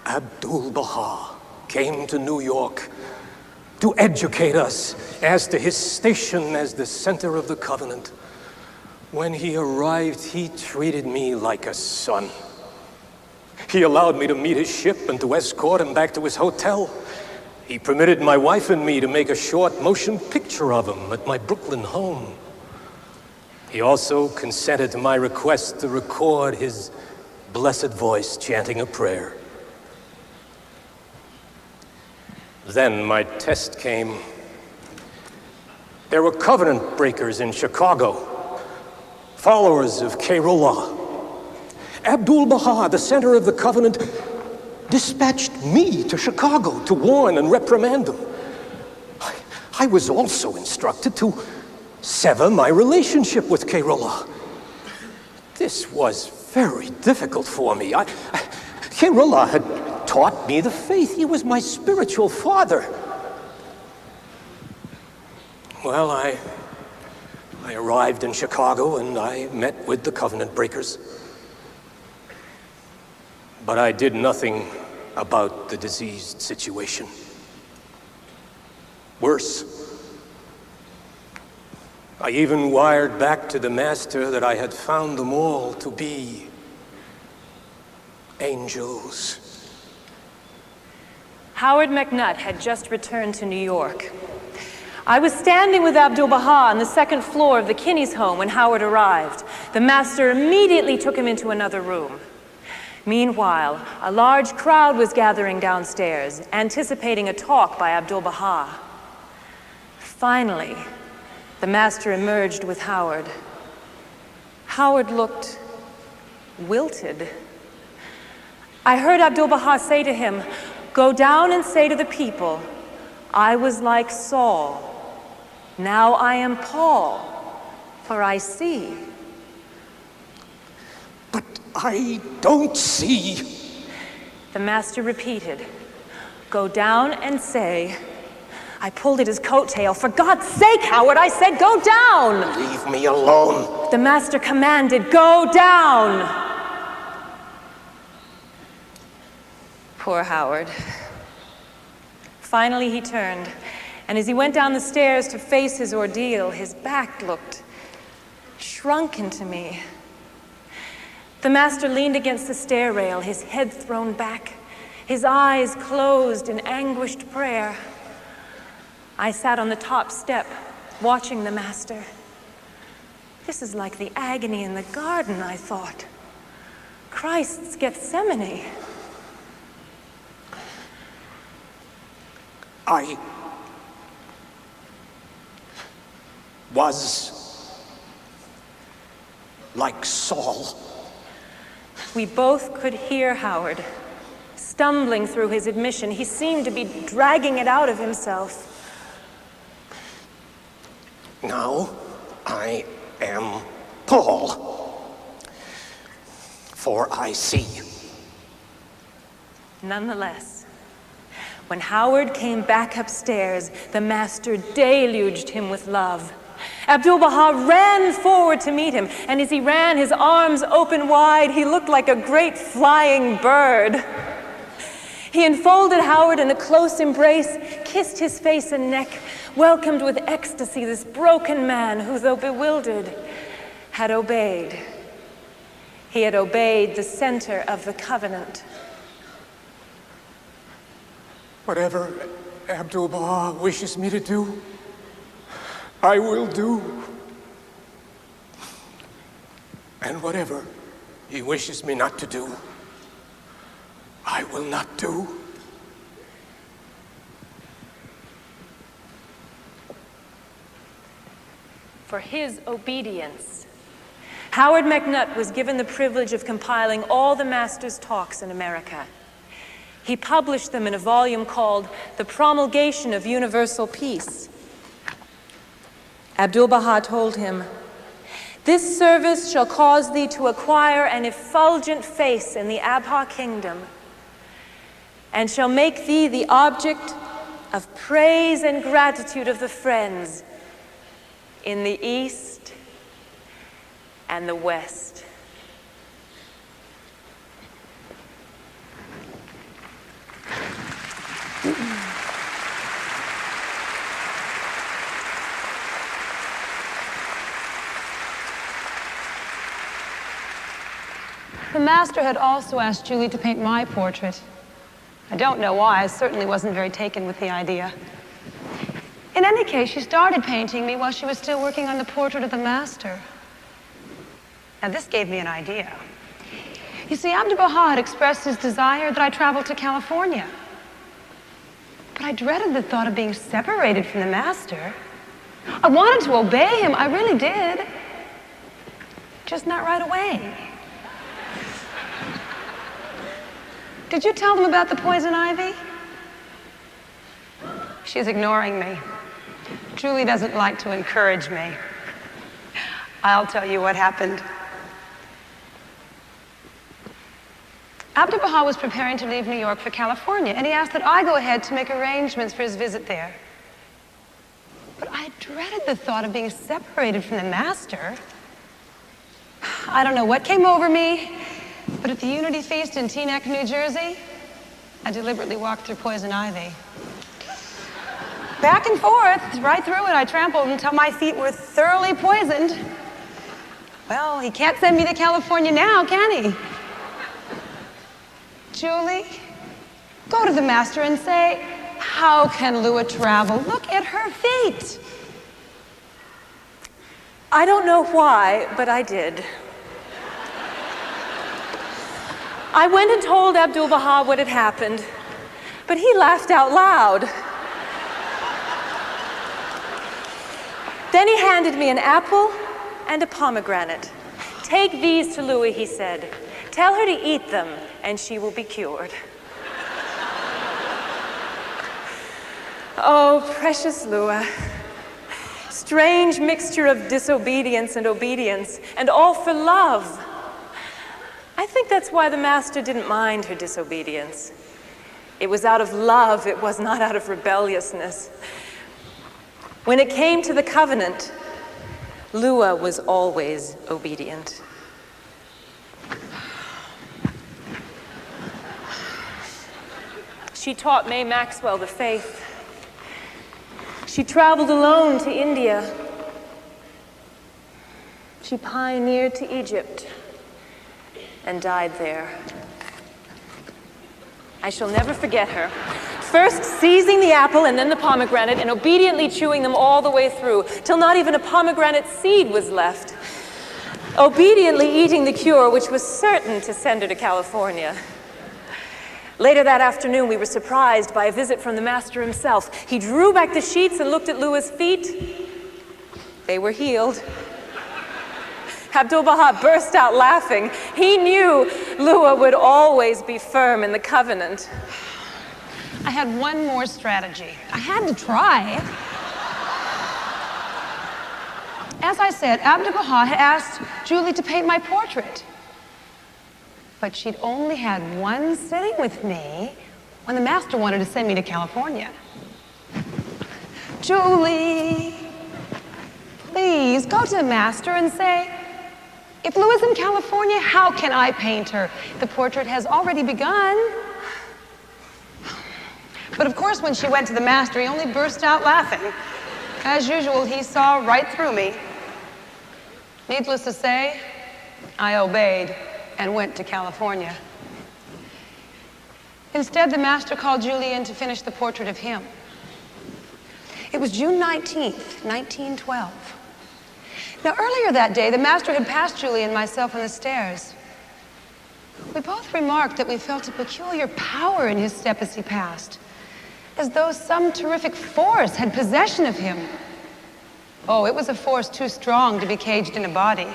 Abdu'l-Bahá came to New York to educate us as to his station as the center of the covenant. When he arrived, he treated me like a son. He allowed me to meet his ship and to escort him back to his hotel. He permitted my wife and me to make a short motion picture of him at my Brooklyn home. He also consented to my request to record his blessed voice chanting a prayer. Then my test came. There were covenant breakers in Chicago, followers of Bahá'u'lláh. Abdul-Baha, the center of the covenant, dispatched me to Chicago to warn and reprimand them. I was also instructed to sever my relationship with Bahá'u'lláh. This was very difficult for me. Bahá'u'lláh had taught me the faith. He was my spiritual father. Well, I arrived in Chicago and I met with the covenant breakers. But I did nothing about the diseased situation. Worse, I even wired back to the master that I had found them all to be angels. Howard McNutt had just returned to New York. I was standing with Abdul-Baha on the second floor of the Kinney's home when Howard arrived. The master immediately took him into another room. Meanwhile, a large crowd was gathering downstairs, anticipating a talk by Abdul-Baha. Finally, the master emerged with Howard. Howard looked wilted. I heard Abdul-Baha say to him, "Go down and say to the people, I was like Saul. Now I am Paul, for I see." But I don't see. The master repeated, "Go down and say," I pulled at his coattail. "For God's sake, Howard," I said, "go down!" Leave me alone. The master commanded, "Go down!" Poor Howard. Finally, he turned, and as he went down the stairs to face his ordeal, his back looked shrunken to me. The master leaned against the stair rail, his head thrown back, his eyes closed in anguished prayer. I sat on the top step, watching the master. This is like the agony in the garden, I thought. Christ's Gethsemane. I was like Saul. We both could hear Howard stumbling through his admission. He seemed to be dragging it out of himself. Now I am Paul, for I see. Nonetheless, when Howard came back upstairs, the master deluged him with love. Abdul-Baha ran forward to meet him, and as he ran, his arms open wide, he looked like a great flying bird. He enfolded Howard in a close embrace, kissed his face and neck, welcomed with ecstasy this broken man who, though bewildered, had obeyed. He had obeyed the center of the covenant. Whatever Abdul-Baha wishes me to do, I will do. And whatever he wishes me not to do, I will not do. For his obedience, Howard McNutt was given the privilege of compiling all the master's talks in America. He published them in a volume called The Promulgation of Universal Peace. Abdul-Baha told him, "This service shall cause thee to acquire an effulgent face in the Abha kingdom, and shall make thee the object of praise and gratitude of the friends in the East and the West." master had also asked Julie to paint my portrait. I don't know why. I certainly wasn't very taken with the idea. In any case, she started painting me while she was still working on the portrait of the master. Now, this gave me an idea. You see, Abdu'l Baha had expressed his desire that I travel to California. But I dreaded the thought of being separated from the master. I wanted to obey him, I really did. Just not right away. Did you tell them about the poison ivy? She's ignoring me. Julie doesn't like to encourage me. I'll tell you what happened. Abdu'l Baha was preparing to leave New York for California, and he asked that I go ahead to make arrangements for his visit there. But I dreaded the thought of being separated from the master. I don't know what came over me, but at the Unity Feast in Teaneck, New Jersey, I deliberately walked through poison ivy. Back and forth, right through it, I trampled until my feet were thoroughly poisoned. Well, he can't send me to California now, can he? Julie, go to the master and say, how can Lua travel? Look at her feet. I don't know why, but I did. I went and told Abdu'l Baha what had happened, but he laughed out loud. Then he handed me an apple and a pomegranate. Take these to Lua, he said. Tell her to eat them, and she will be cured. Oh, precious Lua. Strange mixture of disobedience and obedience, and all for love. I think that's why the master didn't mind her disobedience. It was out of love, it was not out of rebelliousness. When it came to the covenant, Lua was always obedient. She taught May Maxwell the faith. She traveled alone to India. She pioneered to Egypt and died there. I shall never forget her. First seizing the apple and then the pomegranate and obediently chewing them all the way through, till not even a pomegranate seed was left. Obediently eating the cure, which was certain to send her to California. Later that afternoon, we were surprised by a visit from the master himself. He drew back the sheets and looked at Lua's feet. They were healed. Abdu'l Baha burst out laughing. He knew Lua would always be firm in the covenant. I had one more strategy. I had to try. As I said, Abdu'l Baha had asked Julie to paint my portrait. But she'd only had one sitting with me when the master wanted to send me to California. Julie, please go to the master and say, if Lua's in California, how can I paint her? The portrait has already begun. But of course, when she went to the master, he only burst out laughing. As usual, he saw right through me. Needless to say, I obeyed and went to California. Instead, the master called Julie in to finish the portrait of him. It was June 19th, 1912. Now, earlier that day, the master had passed Julie and myself on the stairs. We both remarked that we felt a peculiar power in his step as he passed, as though some terrific force had possession of him. Oh, it was a force too strong to be caged in a body.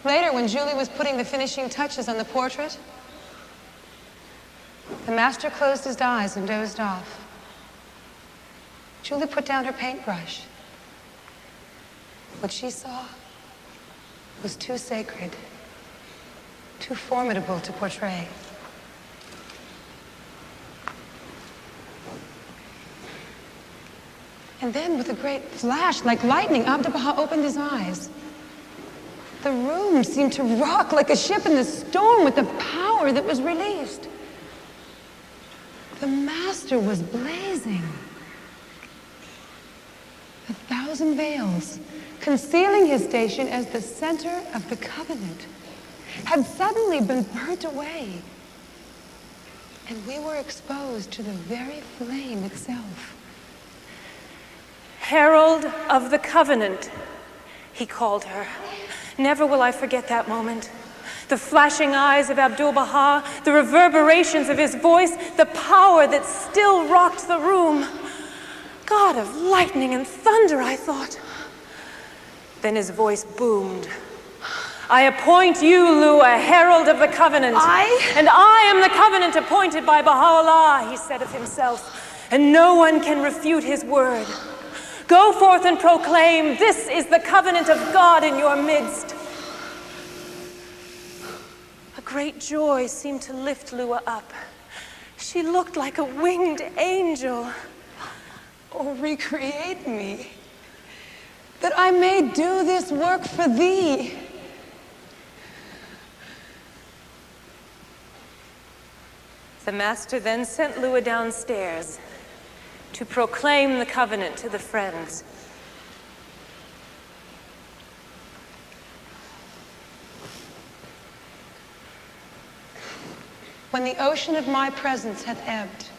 Later, when Julie was putting the finishing touches on the portrait, the master closed his eyes and dozed off. Julie put down her paintbrush. What she saw was too sacred, too formidable to portray. And then, with a great flash, like lightning, Abdu'l Baha opened his eyes. The room seemed to rock like a ship in the storm with the power that was released. The master was blazing. 1,000 veils, concealing his station as the center of the covenant. had suddenly been burnt away, and we were exposed to the very flame itself. Herald of the Covenant, he called her. Never will I forget that moment. The flashing eyes of Abdu'l-Bahá, the reverberations of his voice, the power that still rocked the room. God of lightning and thunder, I thought. Then his voice boomed. I appoint you, Lua, herald of the covenant. And I am the covenant appointed by Bahá'u'lláh, he said of himself, and no one can refute his word. Go forth and proclaim, this is the covenant of God in your midst. A great joy seemed to lift Lua up. She looked like a winged angel. Oh, recreate me, that I may do this work for thee. The master then sent Lua downstairs to proclaim the covenant to the friends. When the ocean of my presence hath ebbed,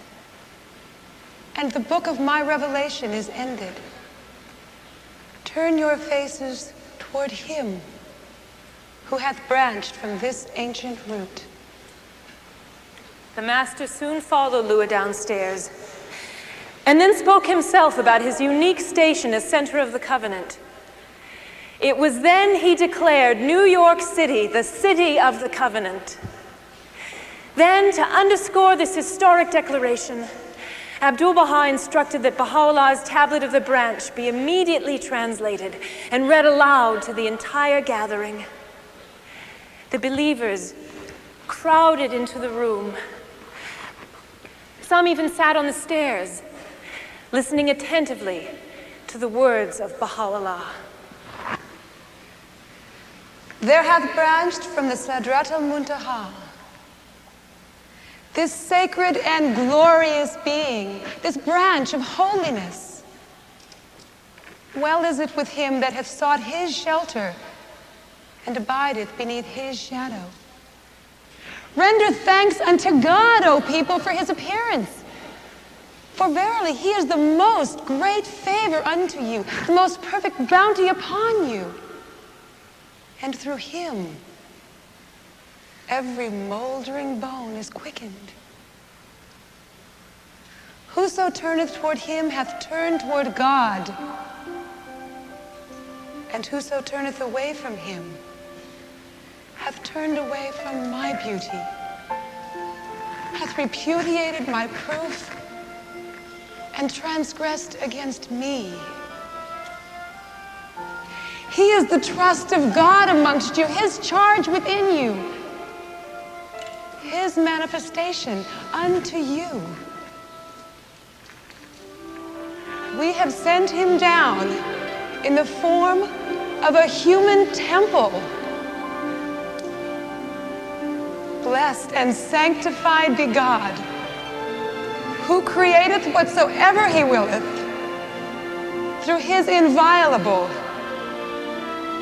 and the book of my revelation is ended, turn your faces toward him who hath branched from this ancient root. The master soon followed Lua downstairs, and then spoke himself about his unique station as center of the covenant. It was then he declared New York City the city of the covenant. Then, to underscore this historic declaration, Abdu'l-Bahá instructed that Bahá'u'llah's Tablet of the Branch be immediately translated and read aloud to the entire gathering. The believers crowded into the room. Some even sat on the stairs, listening attentively to the words of Bahá'u'lláh. There hath branched from the Sadrat al-Muntaha this sacred and glorious being, this branch of holiness. Well is it with him that hath sought his shelter and abideth beneath his shadow. Render thanks unto God, O people, for his appearance. For verily he is the most great favor unto you, the most perfect bounty upon you. And through him, every moldering bone is quickened. Whoso turneth toward him hath turned toward God. And whoso turneth away from him hath turned away from my beauty, hath repudiated my proof, and transgressed against me. He is the trust of God amongst you, his charge within you, his manifestation unto you. We have sent him down in the form of a human temple. Blessed and sanctified be God, who createth whatsoever he willeth, through his inviolable,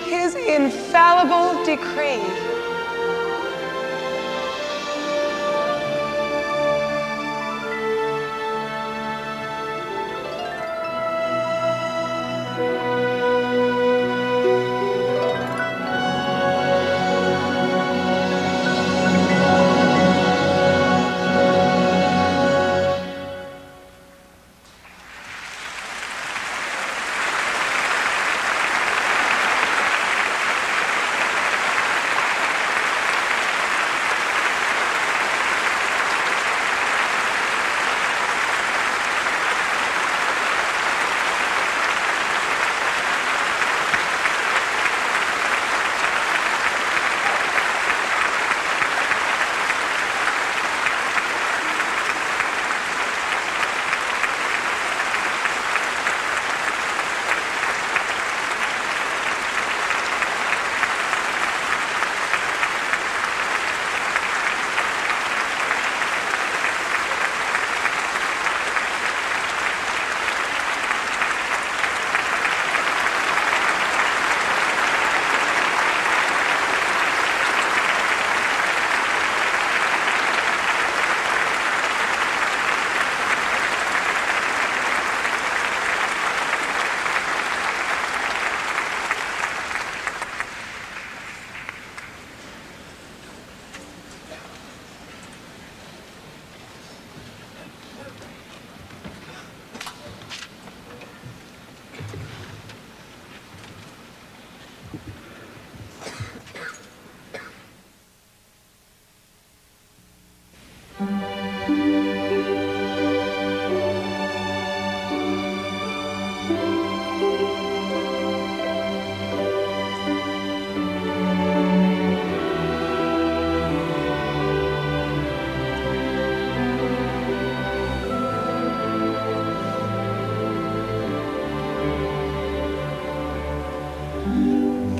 his infallible decree.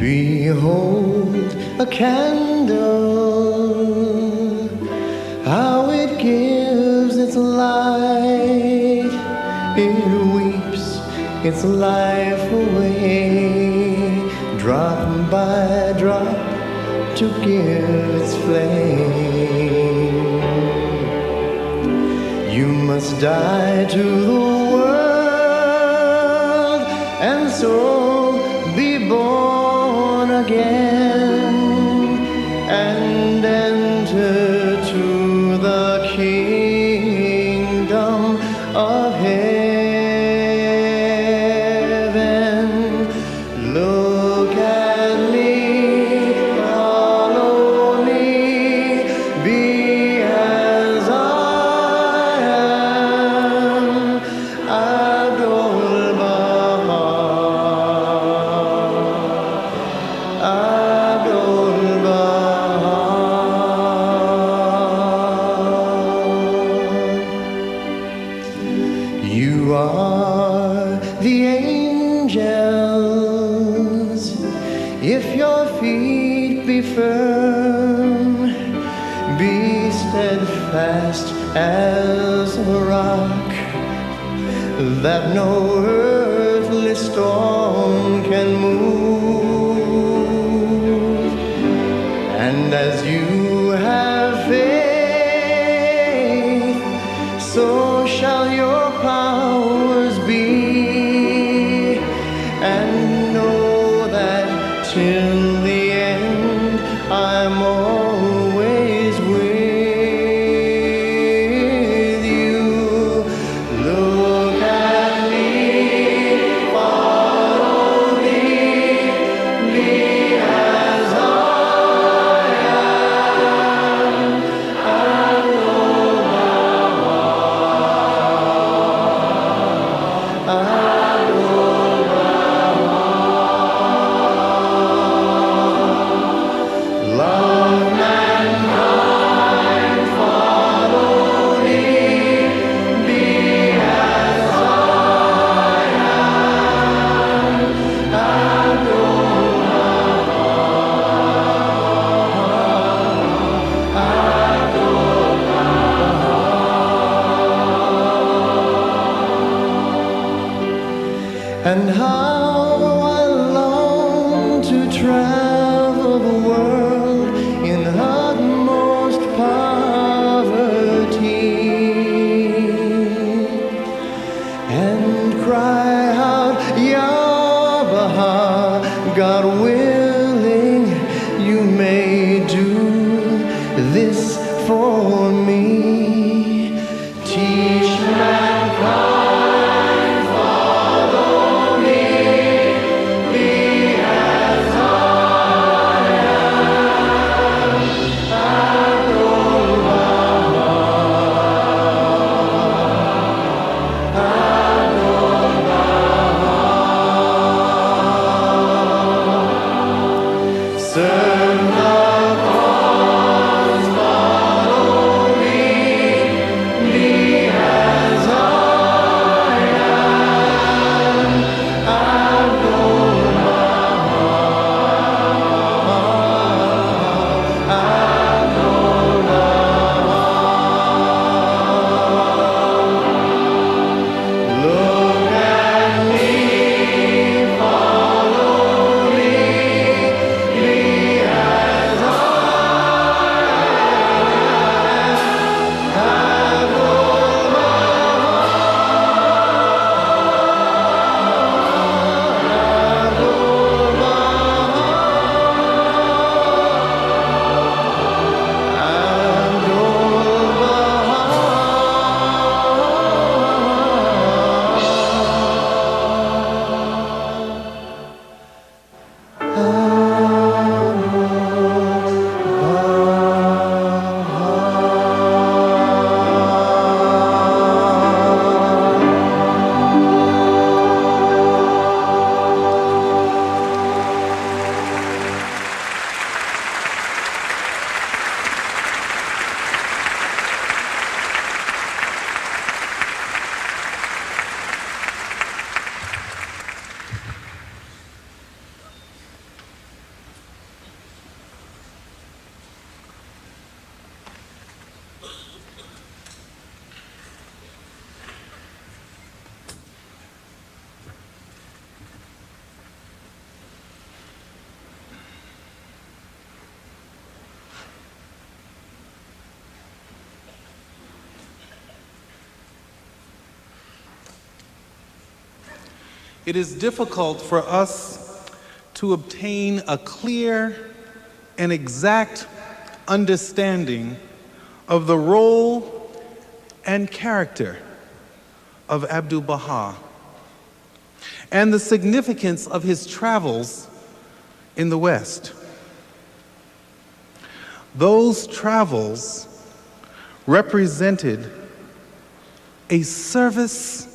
Behold a candle, how it gives its light. It weeps its life away, drop by drop, to give its flame. You must die to the world and so be born again and enter to the kingdom of heaven. Look at me, follow me, be as I am. Abdul Baha, Abdul Baha. You are the angels. If your feet be firm, be steadfast as a rock, that no earthly storm can move. And as you have faith, so shall your powers be, and know that till the end I'm always with you. Look at me, follow me, be as I am. Love mankind, follow me, be as I am. And how I long to travel the world in utmost poverty and cry out, Ya Baha, God willing, you may do this for me. Teach mankind, follow me, be as I am. Abdul Baha, Abdul Baha. Serve the cause, follow me, be as it is difficult for us to obtain a clear and exact understanding of the role and character of Abdu'l-Bahá and the significance of his travels in the West. Those travels represented a service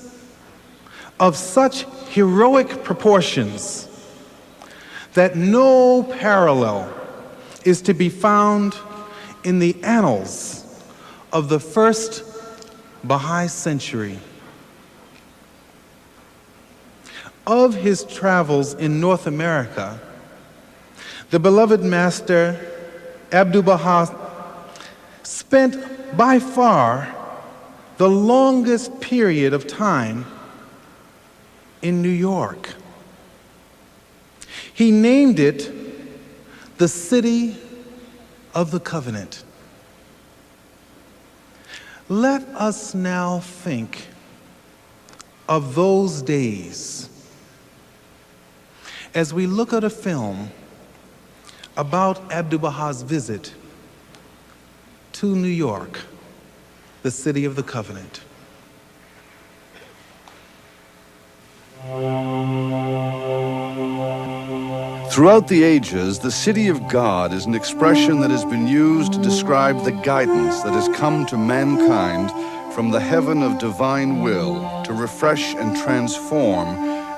of such heroic proportions that no parallel is to be found in the annals of the first Baha'i century. Of his travels in North America, the beloved master Abdu'l-Bahá spent by far the longest period of time in New York. He named it the City of the Covenant. Let us now think of those days as we look at a film about Abdu'l-Bahā's visit to New York, the City of the Covenant. Throughout the ages, the City of God is an expression that has been used to describe the guidance that has come to mankind from the heaven of divine will to refresh and transform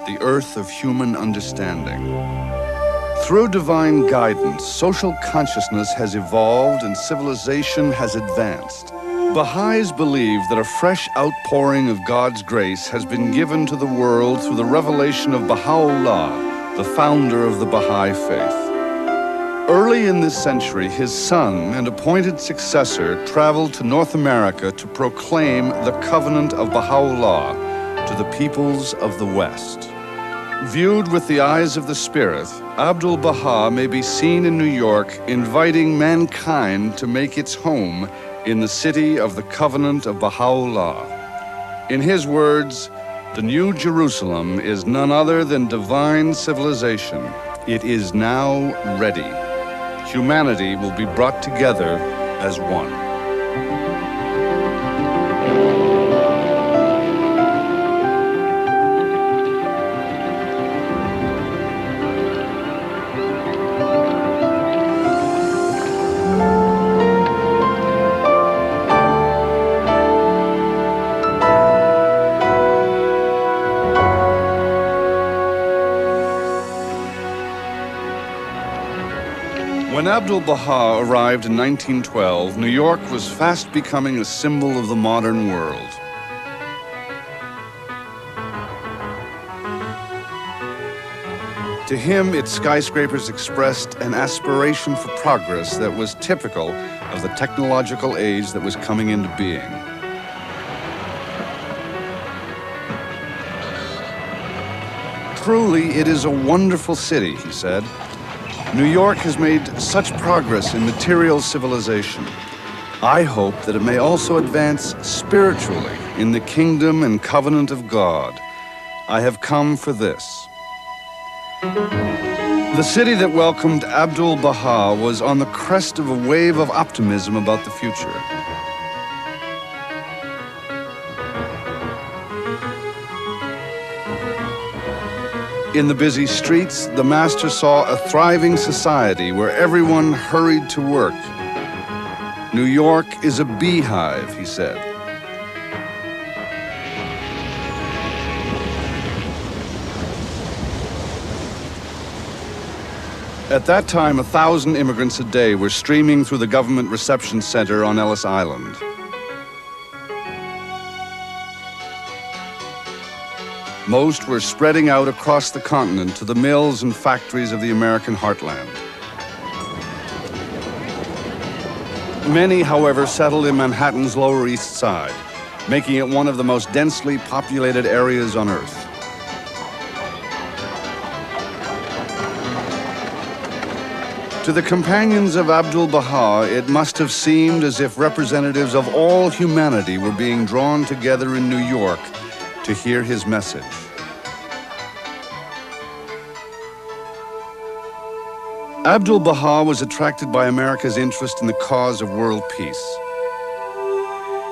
the earth of human understanding. Through divine guidance, social consciousness has evolved and civilization has advanced. Baha'is believe that a fresh outpouring of God's grace has been given to the world through the revelation of Bahá'u'lláh, the founder of the Bahá'í Faith. Early in this century, his son and appointed successor traveled to North America to proclaim the covenant of Bahá'u'lláh to the peoples of the West. Viewed with the eyes of the Spirit, Abdu'l-Bahá may be seen in New York inviting mankind to make its home in the city of the covenant of Bahá'u'lláh. In his words, the New Jerusalem is none other than divine civilization. It is now ready. Humanity will be brought together as one. When Abdu'l-Bahá arrived in 1912, New York was fast becoming a symbol of the modern world. To him, its skyscrapers expressed an aspiration for progress that was typical of the technological age that was coming into being. Truly, it is a wonderful city, he said. New York has made such progress in material civilization. I hope that it may also advance spiritually in the kingdom and covenant of God. I have come for this. The city that welcomed Abdu'l-Bahá was on the crest of a wave of optimism about the future. In the busy streets, the master saw a thriving society where everyone hurried to work. New York is a beehive, he said. At that time, 1,000 immigrants a day were streaming through the government reception center on Ellis Island. Most were spreading out across the continent to the mills and factories of the American heartland. Many, however, settled in Manhattan's Lower East Side, making it one of the most densely populated areas on Earth. To the companions of Abdu'l-Bahá, it must have seemed as if representatives of all humanity were being drawn together in New York to hear his message. Abdu'l-Baha was attracted by America's interest in the cause of world peace.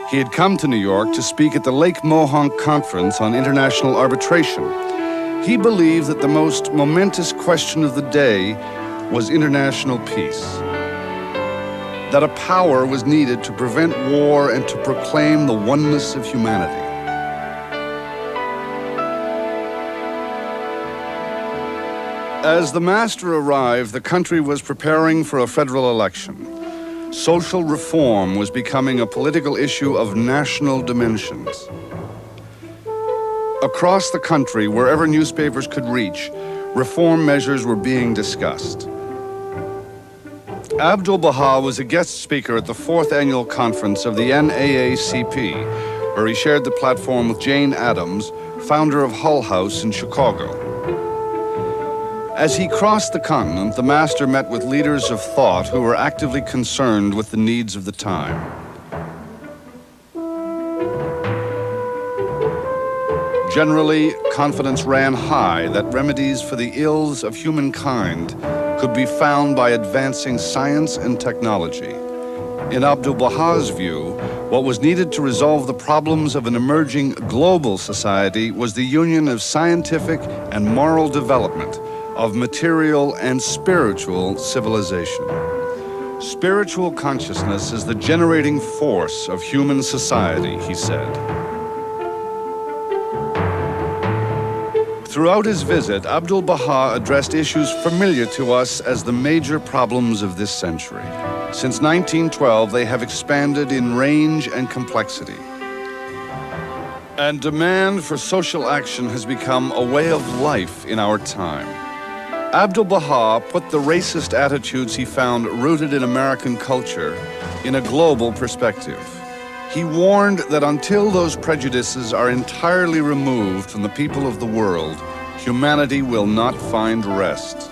He had come to New York to speak at the Lake Mohonk Conference on International Arbitration. He believed that the most momentous question of the day was international peace, that a power was needed to prevent war and to proclaim the oneness of humanity. As the master arrived, the country was preparing for a federal election. Social reform was becoming a political issue of national dimensions. Across the country, wherever newspapers could reach, reform measures were being discussed. Abdu'l-Baha was a guest speaker at the 4th annual conference of the NAACP, where he shared the platform with Jane Addams, founder of Hull House in Chicago. As he crossed the continent, the master met with leaders of thought who were actively concerned with the needs of the time. Generally, confidence ran high that remedies for the ills of humankind could be found by advancing science and technology. In Abdu'l-Baha's view, what was needed to resolve the problems of an emerging global society was the union of scientific and moral development, of material and spiritual civilization. Spiritual consciousness is the generating force of human society, he said. Throughout his visit, Abdu'l-Baha addressed issues familiar to us as the major problems of this century. Since 1912, they have expanded in range and complexity. And demand for social action has become a way of life in our time. Abdu'l-Baha put the racist attitudes he found rooted in American culture in a global perspective. He warned that until those prejudices are entirely removed from the people of the world, humanity will not find rest.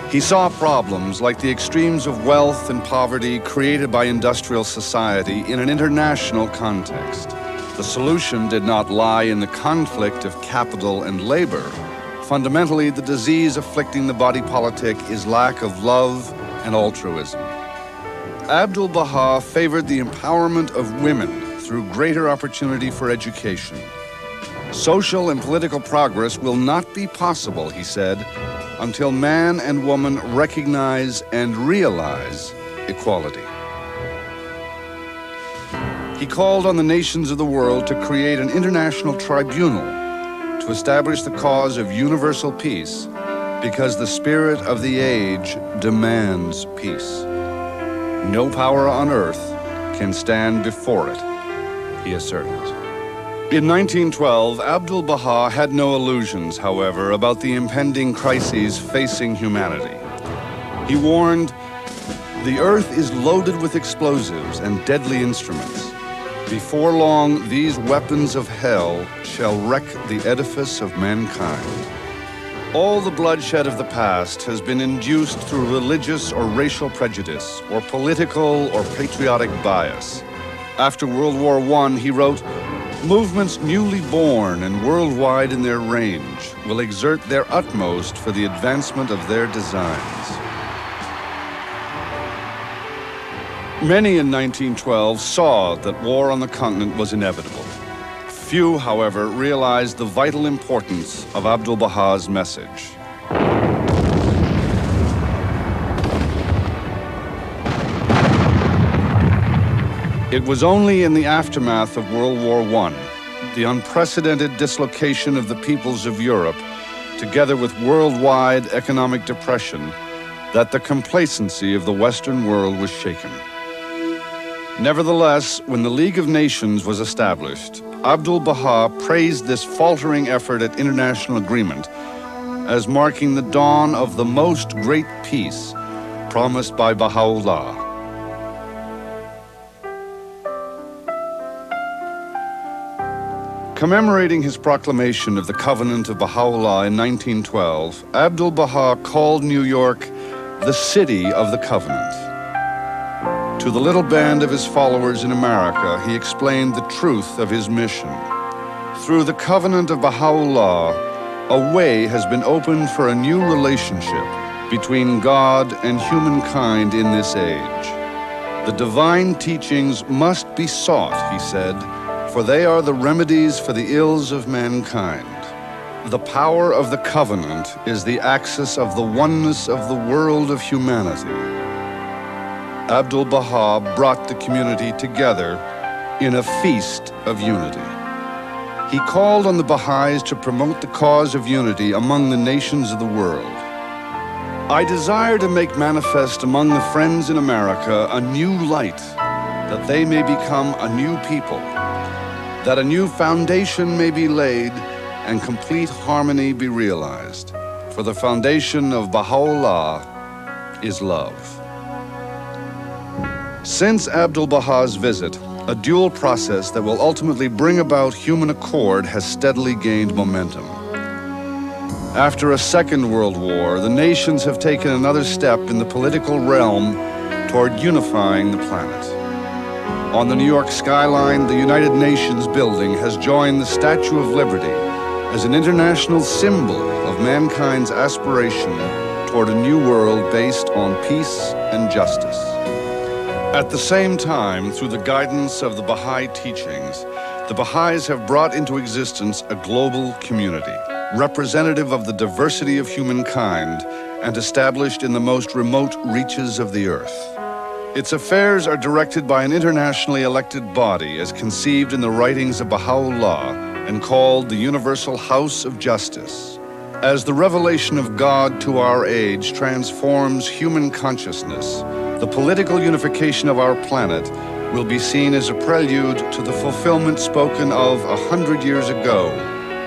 He saw problems like the extremes of wealth and poverty created by industrial society in an international context. The solution did not lie in the conflict of capital and labor. Fundamentally, the disease afflicting the body politic is lack of love and altruism. Abdu'l-Baha favored the empowerment of women through greater opportunity for education. Social and political progress will not be possible, he said, until man and woman recognize and realize equality. He called on the nations of the world to create an international tribunal to establish the cause of universal peace, because the spirit of the age demands peace. No power on earth can stand before it, he asserted. In 1912, Abdu'l-Baha had no illusions, however, about the impending crises facing humanity. He warned, "The earth is loaded with explosives and deadly instruments. Before long, these weapons of hell shall wreck the edifice of mankind." All the bloodshed of the past has been induced through religious or racial prejudice, or political or patriotic bias. After World War I, he wrote, "Movements newly born and worldwide in their range will exert their utmost for the advancement of their designs." Many in 1912 saw that war on the continent was inevitable. Few, however, realized the vital importance of Abdu'l-Baha's message. It was only in the aftermath of World War I, the unprecedented dislocation of the peoples of Europe, together with worldwide economic depression, that the complacency of the Western world was shaken. Nevertheless, when the League of Nations was established, Abdu'l-Baha praised this faltering effort at international agreement as marking the dawn of the most great peace promised by Bahá'u'lláh. Commemorating his proclamation of the Covenant of Bahá'u'lláh in 1912, Abdu'l-Baha called New York the City of the Covenant. To the little band of his followers in America, he explained the truth of his mission. Through the Covenant of Bahá'u'lláh, a way has been opened for a new relationship between God and humankind in this age. The divine teachings must be sought, he said, for they are the remedies for the ills of mankind. The power of the covenant is the axis of the oneness of the world of humanity. Abdu'l-Baha brought the community together in a feast of unity. He called on the Baha'is to promote the cause of unity among the nations of the world. I desire to make manifest among the friends in America a new light, that they may become a new people, that a new foundation may be laid and complete harmony be realized. For the foundation of Bahá'u'lláh is love. Since Abdu'l-Baha's visit, a dual process that will ultimately bring about human accord has steadily gained momentum. After a Second World War, the nations have taken another step in the political realm toward unifying the planet. On the New York skyline, the United Nations building has joined the Statue of Liberty as an international symbol of mankind's aspiration toward a new world based on peace and justice. At the same time, through the guidance of the Baha'i teachings, the Baha'is have brought into existence a global community, representative of the diversity of humankind and established in the most remote reaches of the earth. Its affairs are directed by an internationally elected body as conceived in the writings of Bahá'u'lláh and called the Universal House of Justice. As the revelation of God to our age transforms human consciousness, the political unification of our planet will be seen as a prelude to the fulfillment spoken of 100 years ago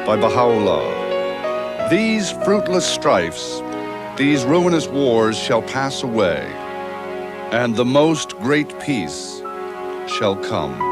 by Bahá'u'lláh. These fruitless strifes, these ruinous wars shall pass away, and the most great peace shall come.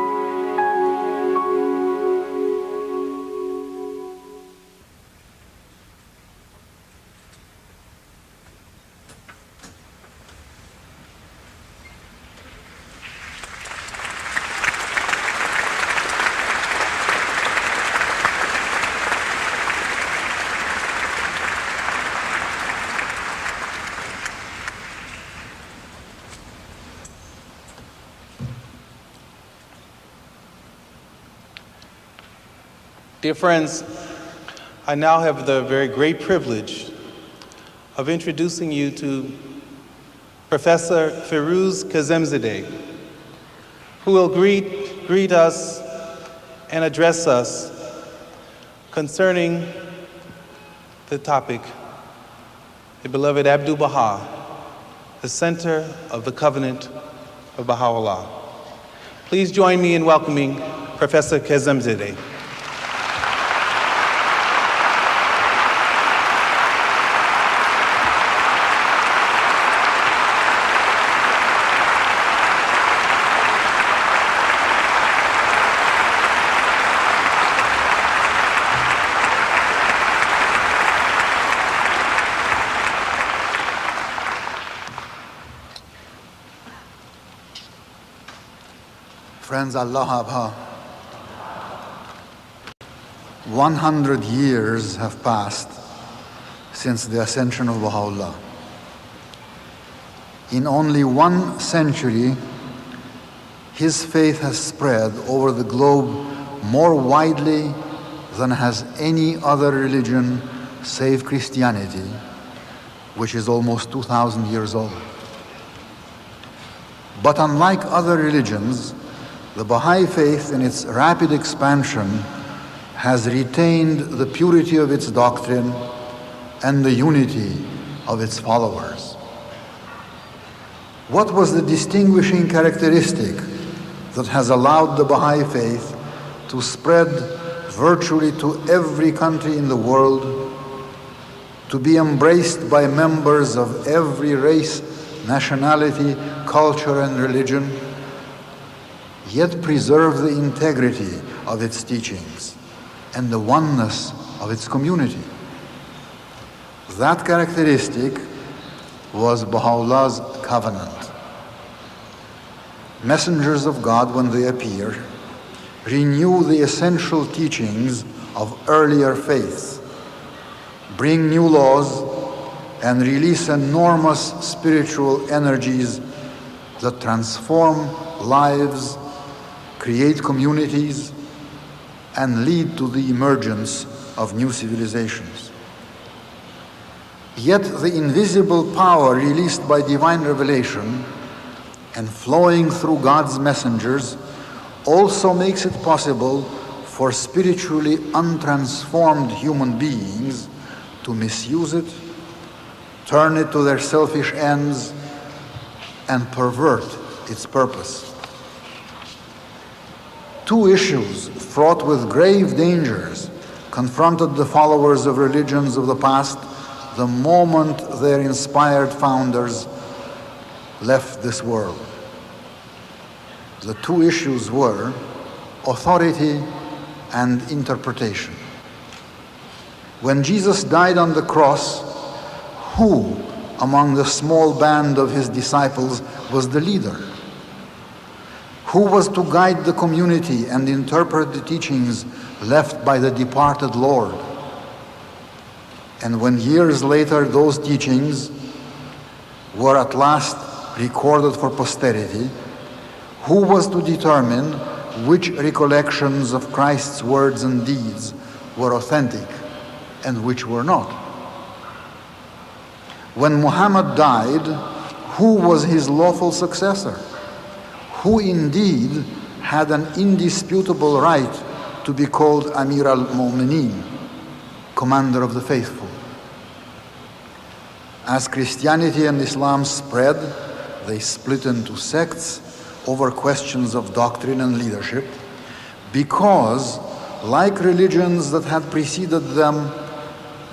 Dear friends, I now have the very great privilege of introducing you to Professor Firuz Kazemzadeh, who will greet us and address us concerning the topic, the beloved Abdu'l-Baha, the center of the covenant of Baha'u'lláh. Please join me in welcoming Professor Kazemzadeh. Friends, Allah Abha, 100 years have passed since the ascension of Baha'u'lláh. In only 1 century, his faith has spread over the globe more widely than has any other religion save Christianity, which is almost 2,000 years old. But unlike other religions, the Baha'i Faith, in its rapid expansion, has retained the purity of its doctrine and the unity of its followers. What was the distinguishing characteristic that has allowed the Baha'i Faith to spread virtually to every country in the world, to be embraced by members of every race, nationality, culture, and religion, yet preserve the integrity of its teachings and the oneness of its community? That characteristic was Baha'u'llah's covenant. Messengers of God, when they appear, renew the essential teachings of earlier faiths, bring new laws, and release enormous spiritual energies that transform lives, create communities, and lead to the emergence of new civilizations. Yet the invisible power released by divine revelation and flowing through God's messengers also makes it possible for spiritually untransformed human beings to misuse it, turn it to their selfish ends, and pervert its purpose. Two issues fraught with grave dangers confronted the followers of religions of the past the moment their inspired founders left this world. The two issues were authority and interpretation. When Jesus died on the cross, who among the small band of his disciples was the leader? Who was to guide the community and interpret the teachings left by the departed Lord? And when years later those teachings were at last recorded for posterity, who was to determine which recollections of Christ's words and deeds were authentic and which were not? When Muhammad died, who was his lawful successor? Who indeed had an indisputable right to be called Amir al-Mu'mineen, commander of the faithful? As Christianity and Islam spread, they split into sects over questions of doctrine and leadership, because, like religions that had preceded them,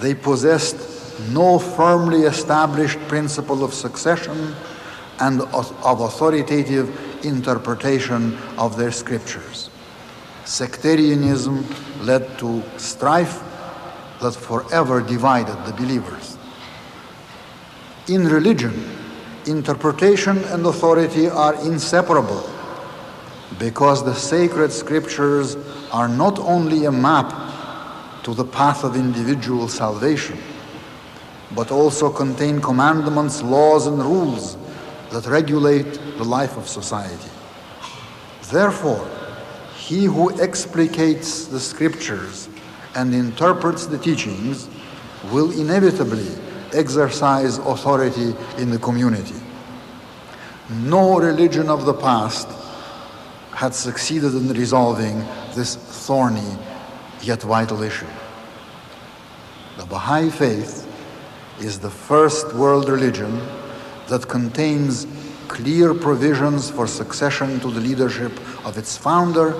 they possessed no firmly established principle of succession and of authoritative interpretation of their scriptures. Sectarianism led to strife that forever divided the believers. In religion, interpretation and authority are inseparable, because the sacred scriptures are not only a map to the path of individual salvation, but also contain commandments, laws, and rules that regulate the life of society. Therefore, he who explicates the scriptures and interprets the teachings will inevitably exercise authority in the community. No religion of the past had succeeded in resolving this thorny yet vital issue. The Baha'i Faith is the first world religion that contains clear provisions for succession to the leadership of its founder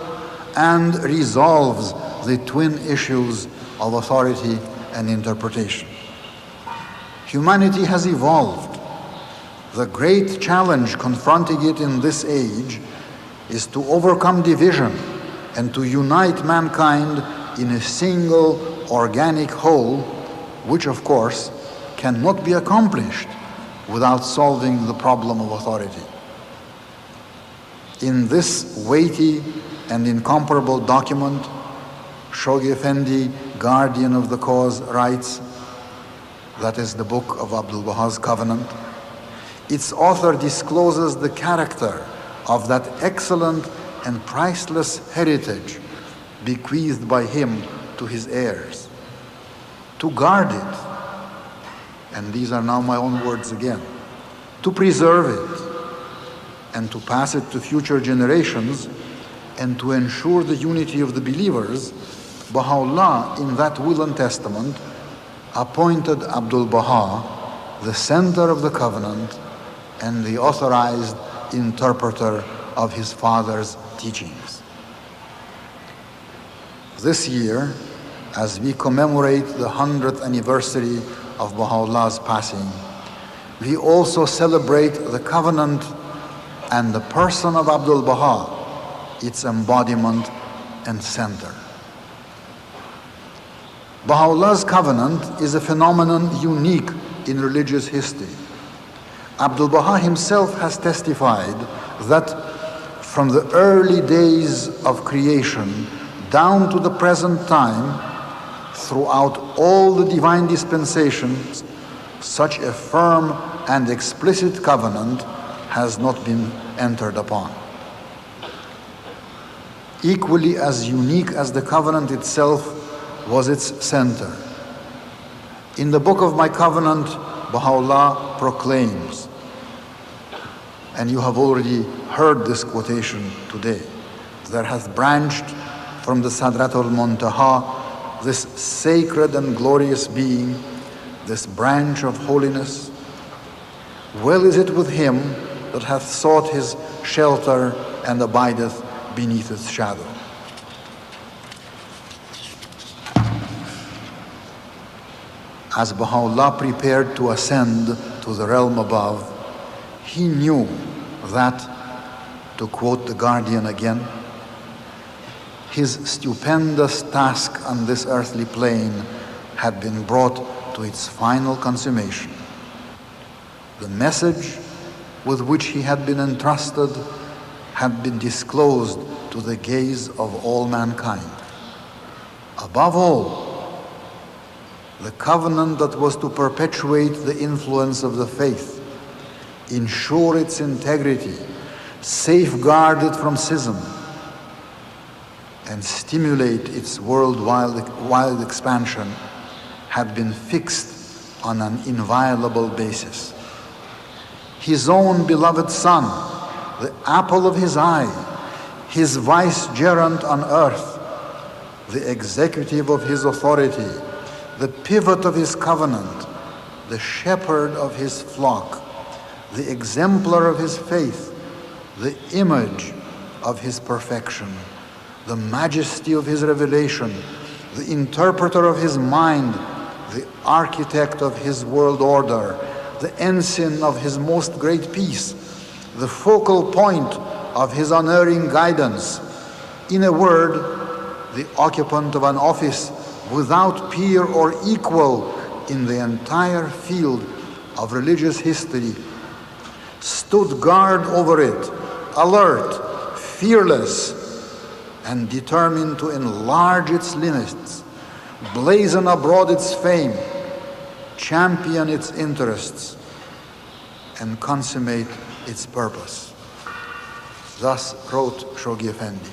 and resolves the twin issues of authority and interpretation. Humanity has evolved. The great challenge confronting it in this age is to overcome division and to unite mankind in a single organic whole, which of course cannot be accomplished without solving the problem of authority. In this weighty and incomparable document, Shoghi Effendi, guardian of the cause, writes, that is the book of Abdul Baha's Covenant, its author discloses the character of that excellent and priceless heritage bequeathed by him to his heirs. To guard it, and these are now my own words again, to preserve it and to pass it to future generations and to ensure the unity of the believers, Baha'u'lláh, in that will and testament, appointed Abdul Baha the center of the covenant and the authorized interpreter of his father's teachings. This year, as we commemorate the 100th anniversary of Baha'u'llah's passing, we also celebrate the covenant and the person of Abdul Baha, its embodiment and center. Baha'u'llah's covenant is a phenomenon unique in religious history. Abdul Baha himself has testified that from the early days of creation down to the present time, throughout all the divine dispensations, such a firm and explicit covenant has not been entered upon. Equally as unique as the covenant itself was its center. In the book of my covenant, Baha'u'lláh proclaims, and you have already heard this quotation today, there hath branched from the Sadratul Muntaha this sacred and glorious being, this branch of holiness. Well is it with him that hath sought his shelter and abideth beneath its shadow. As Baha'u'lláh prepared to ascend to the realm above, he knew that, to quote the Guardian again, his stupendous task on this earthly plane had been brought to its final consummation. The message with which he had been entrusted had been disclosed to the gaze of all mankind. Above all, the covenant that was to perpetuate the influence of the faith, ensure its integrity, safeguard it from schism, and stimulate its worldwide expansion, had been fixed on an inviolable basis. His own beloved son, the apple of his eye, his vicegerent on earth, the executive of his authority, the pivot of his covenant, the shepherd of his flock, the exemplar of his faith, the image of his perfection, the majesty of his revelation, the interpreter of his mind, the architect of his world order, the ensign of his most great peace, the focal point of his unerring guidance. In a word, the occupant of an office without peer or equal in the entire field of religious history, stood guard over it, alert, fearless, and determined to enlarge its limits, blazon abroad its fame, champion its interests, and consummate its purpose. Thus wrote Shoghi Effendi.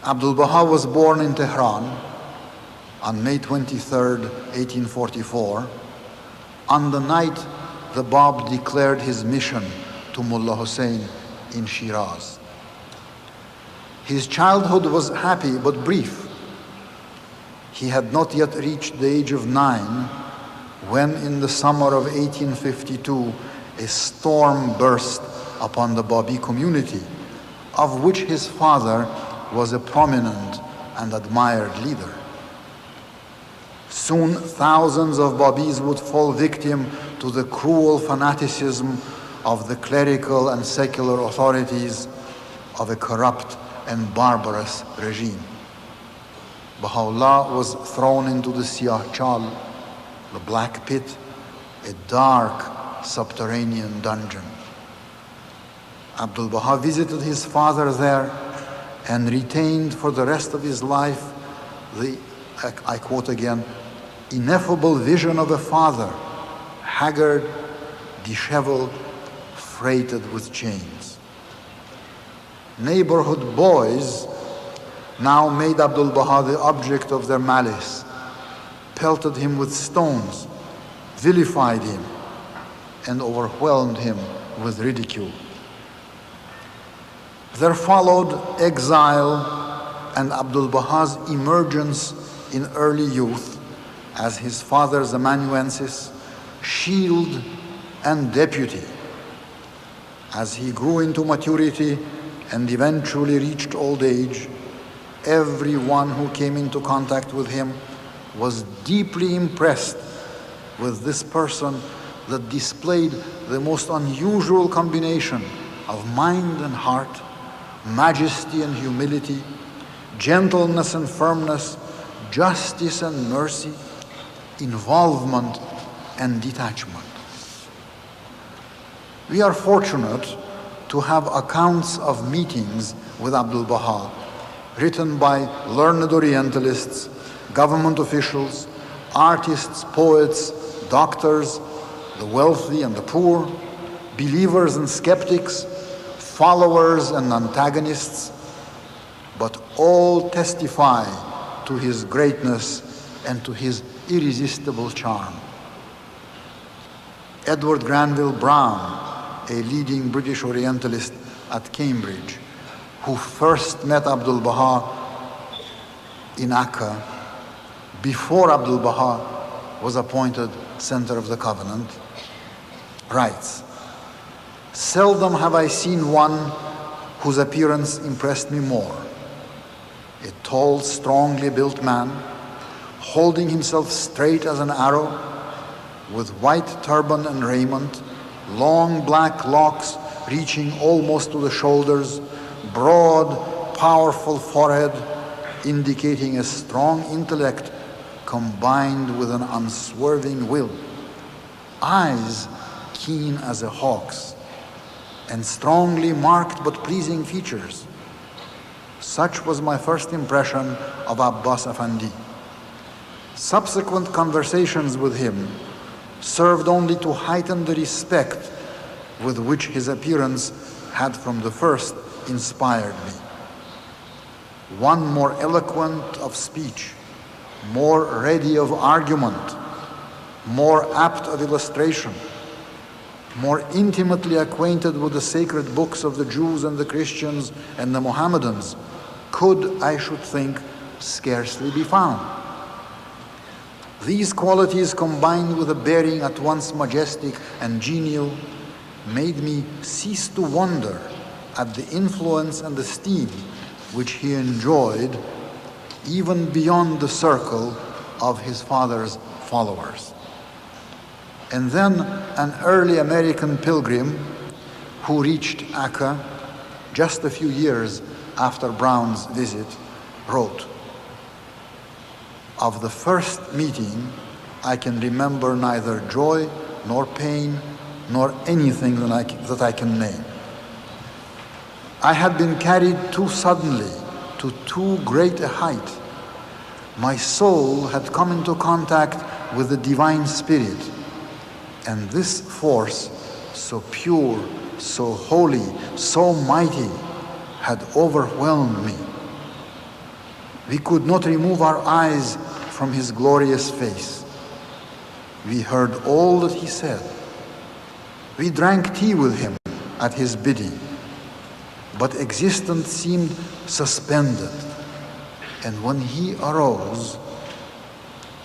Abdul Baha was born in Tehran on May 23, 1844, on the night the Bab declared his mission to Mullah Hussein in Shiraz. His childhood was happy but brief. He had not yet reached the age of 9 when, in the summer of 1852, a storm burst upon the Babi community, of which his father was a prominent and admired leader. Soon thousands of Babis would fall victim to the cruel fanaticism of the clerical and secular authorities of a corrupt and barbarous regime. Baha'u'lláh was thrown into the Siyah Chal, the black pit, a dark subterranean dungeon. Abdul Baha visited his father there and retained for the rest of his life the, I quote again, ineffable vision of a father, haggard, disheveled, freighted with chains. Neighborhood boys now made Abdul Baha the object of their malice, pelted him with stones, vilified him, and overwhelmed him with ridicule. There followed exile and Abdul Baha's emergence in early youth as his father's amanuensis, shield, and deputy. As he grew into maturity and eventually reached old age, everyone who came into contact with him was deeply impressed with this person that displayed the most unusual combination of mind and heart, majesty and humility, gentleness and firmness, justice and mercy, involvement and detachment. We are fortunate to have accounts of meetings with Abdul Baha written by learned Orientalists, government officials, artists, poets, doctors, the wealthy and the poor, believers and skeptics, followers and antagonists, but all testify to his greatness and to his irresistible charm. Edward Granville Brown, a leading British Orientalist at Cambridge, who first met Abdul Baha in Akka before Abdul Baha was appointed Center of the Covenant, writes, "Seldom have I seen one whose appearance impressed me more. A tall, strongly built man, holding himself straight as an arrow, with white turban and raiment, long black locks reaching almost to the shoulders, broad, powerful forehead, indicating a strong intellect combined with an unswerving will, eyes keen as a hawk's, and strongly marked but pleasing features. Such was my first impression of Abbas Effendi. Subsequent conversations with him served only to heighten the respect with which his appearance had from the first inspired me. One more eloquent of speech, more ready of argument, more apt of illustration, more intimately acquainted with the sacred books of the Jews and the Christians and the Mohammedans, could, I should think, scarcely be found. These qualities, combined with a bearing at once majestic and genial, made me cease to wonder at the influence and esteem which he enjoyed even beyond the circle of his father's followers. And then an early American pilgrim who reached Akka just a few years after Brown's visit wrote, "Of the first meeting, I can remember neither joy nor pain nor anything that I can name. I had been carried too suddenly to too great a height. My soul had come into contact with the divine spirit, and this force, so pure, so holy, so mighty, had overwhelmed me. We could not remove our eyes from his glorious face. We heard all that he said. We drank tea with him at his bidding, but existence seemed suspended. And when he arose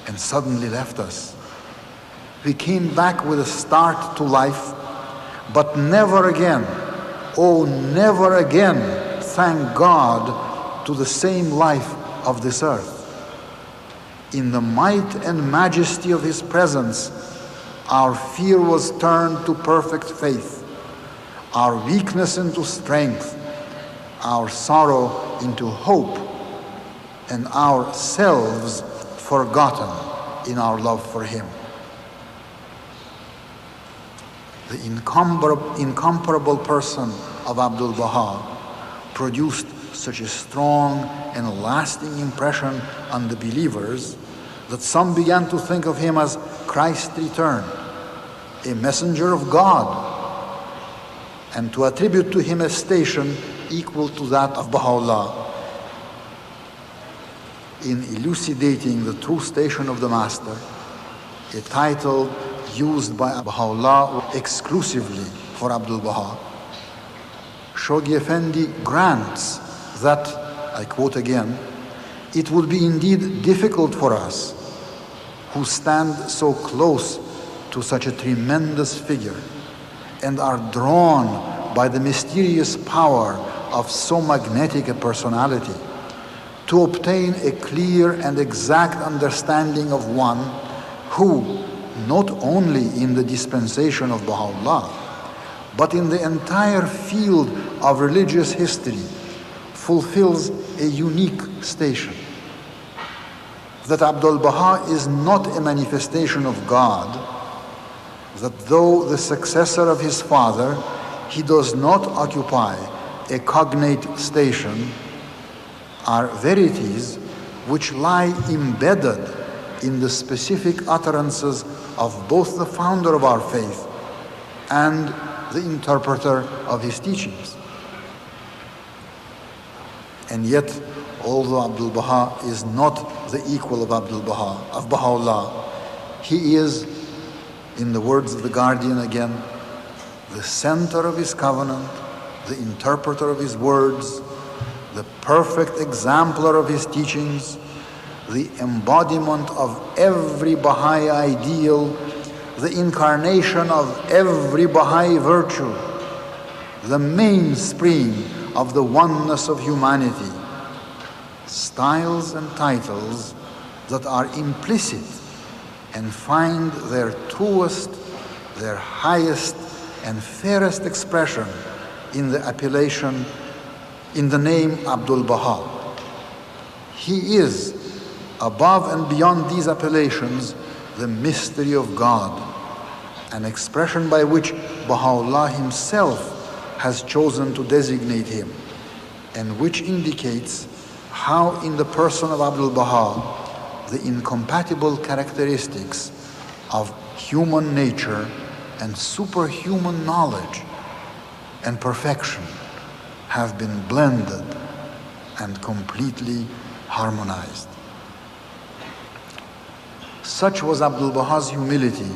and suddenly left us, we came back with a start to life, but never again, oh, never again, thank God, to the same life of this earth. In the might and majesty of his presence, our fear was turned to perfect faith, our weakness into strength, our sorrow into hope, and ourselves forgotten in our love for him." The incomparable person of Abdul Baha produced such a strong and lasting impression on the believers that some began to think of him as Christ returned, a messenger of God, and to attribute to him a station equal to that of Baha'u'lláh. In elucidating the true station of the Master, a title used by Baha'u'lláh exclusively for Abdul Baha, Shoghi Effendi grants that, I quote again, "It would be indeed difficult for us who stand so close to such a tremendous figure and are drawn by the mysterious power of so magnetic a personality to obtain a clear and exact understanding of one who, not only in the dispensation of Baha'u'lláh, but in the entire field of religious history, fulfills a unique station. That Abdul Baha is not a manifestation of God, that though the successor of his father, he does not occupy a cognate station, are verities which lie embedded in the specific utterances of both the founder of our faith and the interpreter of his teachings. And yet, although Abdul Baha is not the equal of Abdul Baha, of Baha'u'lláh, he is, in the words of the Guardian again, the center of his covenant, the interpreter of his words, the perfect exemplar of his teachings, the embodiment of every Baha'i ideal, the incarnation of every Baha'i virtue, the mainspring of the oneness of humanity. Styles and titles that are implicit and find their truest, their highest and fairest expression in the appellation, in the name Abdul Baha. He is, above and beyond these appellations, the mystery of God, an expression by which Baha'u'lláh himself has chosen to designate him, and which indicates how in the person of Abdul Baha the incompatible characteristics of human nature and superhuman knowledge and perfection have been blended and completely harmonized. Such was Abdul Baha's humility,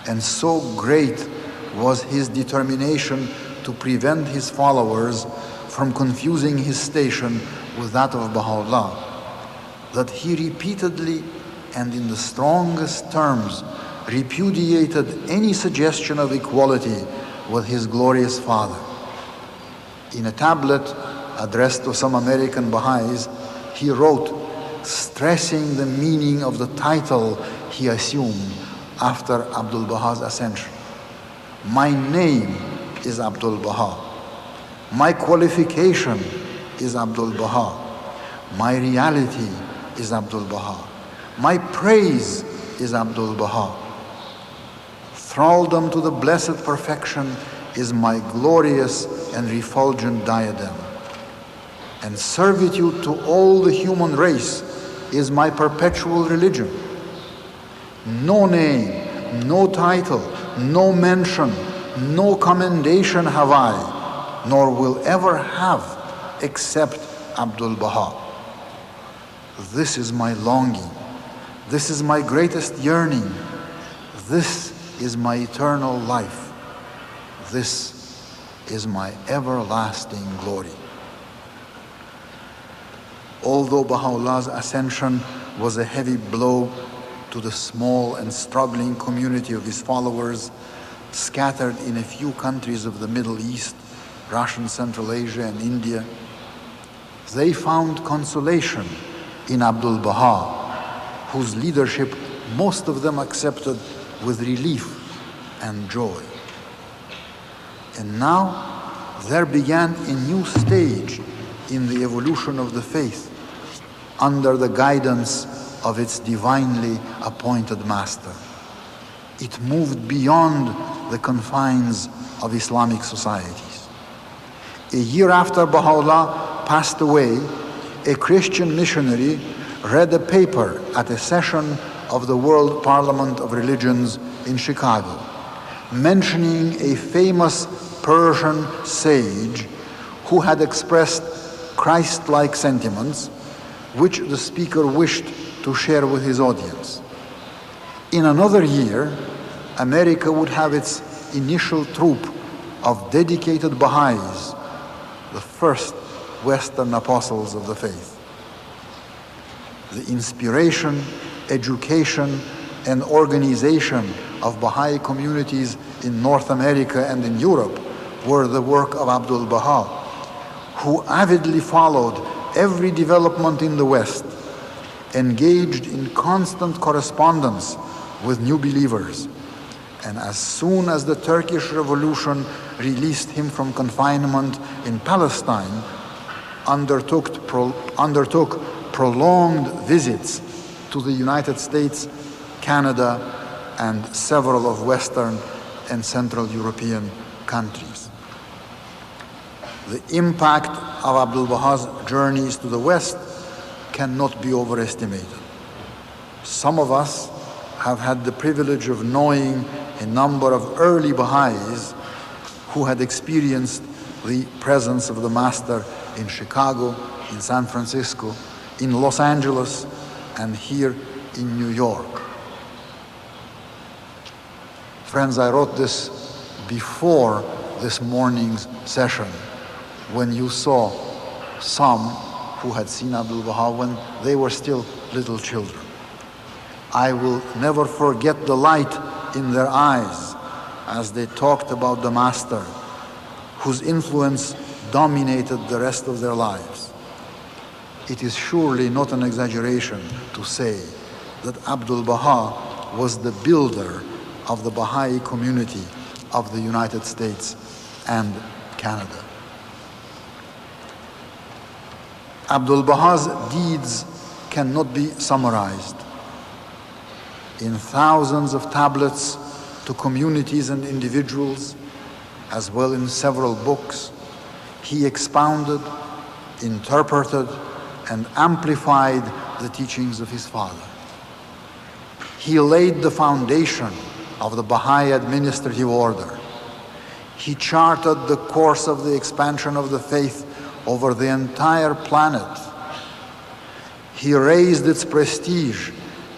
and so great was his determination to prevent his followers from confusing his station with that of Baha'u'lláh, that he repeatedly and in the strongest terms repudiated any suggestion of equality with his glorious father. In a tablet addressed to some American Baha'is, he wrote, stressing the meaning of the title he assumed after Abdul Baha's ascension. My name is Abdul Baha. My qualification is Abdul Baha. My reality is Abdul Baha. My praise is Abdul Baha. Thraldom to the blessed perfection is my glorious and refulgent diadem. And servitude to all the human race is my perpetual religion. No name, no title, no mention, no commendation have I, nor will ever have, except Abdul Baha. This is my longing. This is my greatest yearning. This is my eternal life. This is my everlasting glory. Although Baha'u'llah's ascension was a heavy blow to the small and struggling community of his followers, scattered in a few countries of the Middle East, Russian Central Asia and India, they found consolation in Abdul Baha, whose leadership most of them accepted with relief and joy. And now there began a new stage in the evolution of the faith under the guidance of its divinely appointed master. It moved beyond the confines of Islamic societies. A year after Baha'u'lláh passed away, a Christian missionary read a paper at a session of the World Parliament of Religions in Chicago, mentioning a famous Persian sage who had expressed Christ-like sentiments, which the speaker wished to share with his audience. In another year, America would have its initial troop of dedicated Baha'is, the first Western apostles of the faith. The inspiration, education, and organization of Baha'i communities in North America and in Europe were the work of Abdul Baha, who avidly followed every development in the West, engaged in constant correspondence with new believers, and as soon as the Turkish Revolution released him from confinement in Palestine, undertook prolonged visits to the United States, Canada, and several of Western and Central European countries. The impact of Abdul Baha's journeys to the West cannot be overestimated. Some of us have had the privilege of knowing a number of early Baha'is who had experienced the presence of the Master in Chicago, in San Francisco, in Los Angeles, and here in New York. Friends, I wrote this before this morning's session, when you saw some who had seen Abdu'l-Bahá when they were still little children. I will never forget the light in their eyes as they talked about the Master, whose influence dominated the rest of their lives. It is surely not an exaggeration to say that Abdu'l-Bahá was the builder of the Baha'i community of the United States and Canada. Abdu'l-Bahā's deeds cannot be summarized. In thousands of tablets to communities and individuals, as well in several books, he expounded, interpreted, and amplified the teachings of his father. He laid the foundation of the Baha'i administrative order. He charted the course of the expansion of the faith over the entire planet. He raised its prestige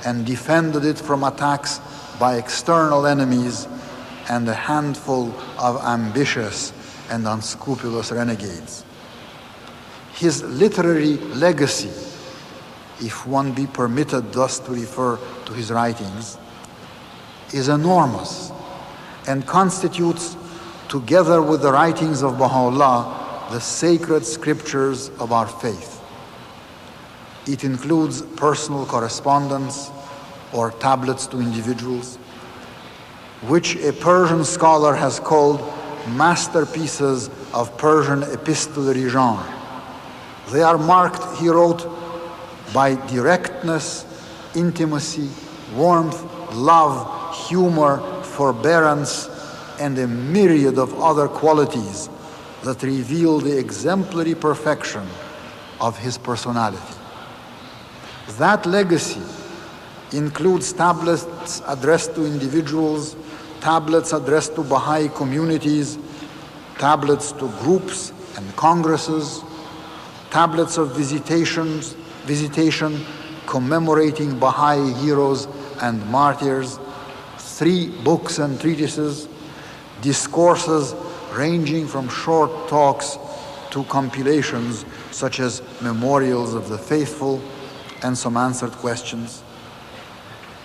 and defended it from attacks by external enemies and a handful of ambitious and unscrupulous renegades. His literary legacy, if one be permitted thus to refer to his writings, is enormous and constitutes, together with the writings of Bahá'u'lláh, the sacred scriptures of our faith. It includes personal correspondence or tablets to individuals, which a Persian scholar has called masterpieces of Persian epistolary genre. They are marked, he wrote, by directness, intimacy, warmth, love, humor, forbearance, and a myriad of other qualities that reveal the exemplary perfection of his personality. That legacy includes tablets addressed to individuals, tablets addressed to Baha'i communities, tablets to groups and congresses, tablets of visitation commemorating Baha'i heroes and martyrs, 3 books and treatises, discourses ranging from short talks to compilations such as Memorials of the Faithful and some answered questions.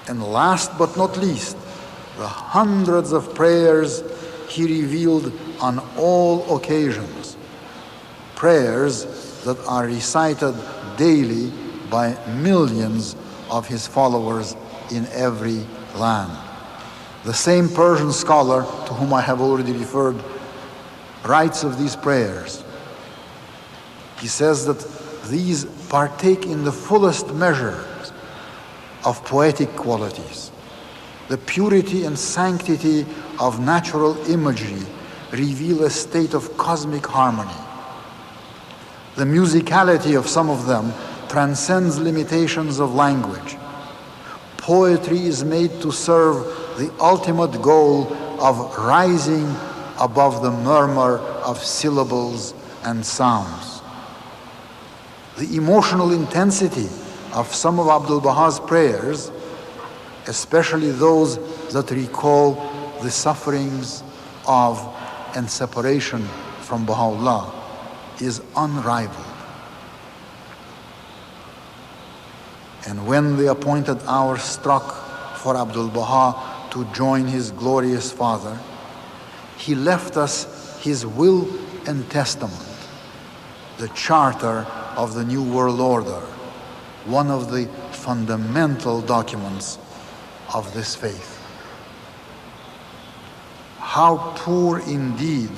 And last but not least, the hundreds of prayers he revealed on all occasions, prayers that are recited daily by millions of his followers in every land. The same Persian scholar to whom I have already referred writes of these prayers. He says that these partake in the fullest measure of poetic qualities. The purity and sanctity of natural imagery reveal a state of cosmic harmony. The musicality of some of them transcends limitations of language. Poetry is made to serve the ultimate goal of rising above the murmur of syllables and sounds. The emotional intensity of some of Abdu'l-Bahā's prayers, especially those that recall the sufferings of and separation from Bahá'u'lláh, is unrivaled. And when the appointed hour struck for Abdu'l-Bahá to join his glorious father, he left us his will and testament, the charter of the New World Order, one of the fundamental documents of this faith. How poor indeed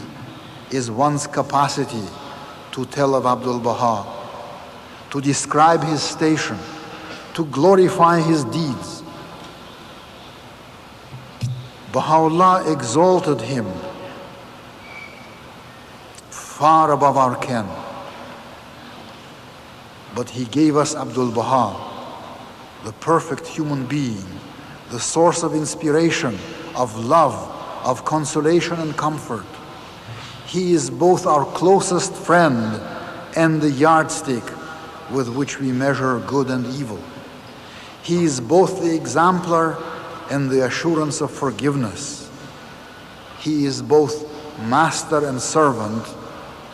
is one's capacity to tell of Abdu'l-Bahá, to describe his station, to glorify his deeds. Baha'u'lláh exalted him far above our ken. But he gave us Abdu'l-Bahá the perfect human being, the source of inspiration, of love, of consolation and comfort. He is both our closest friend and the yardstick with which we measure good and evil. He is both the exemplar and the assurance of forgiveness. He is both master and servant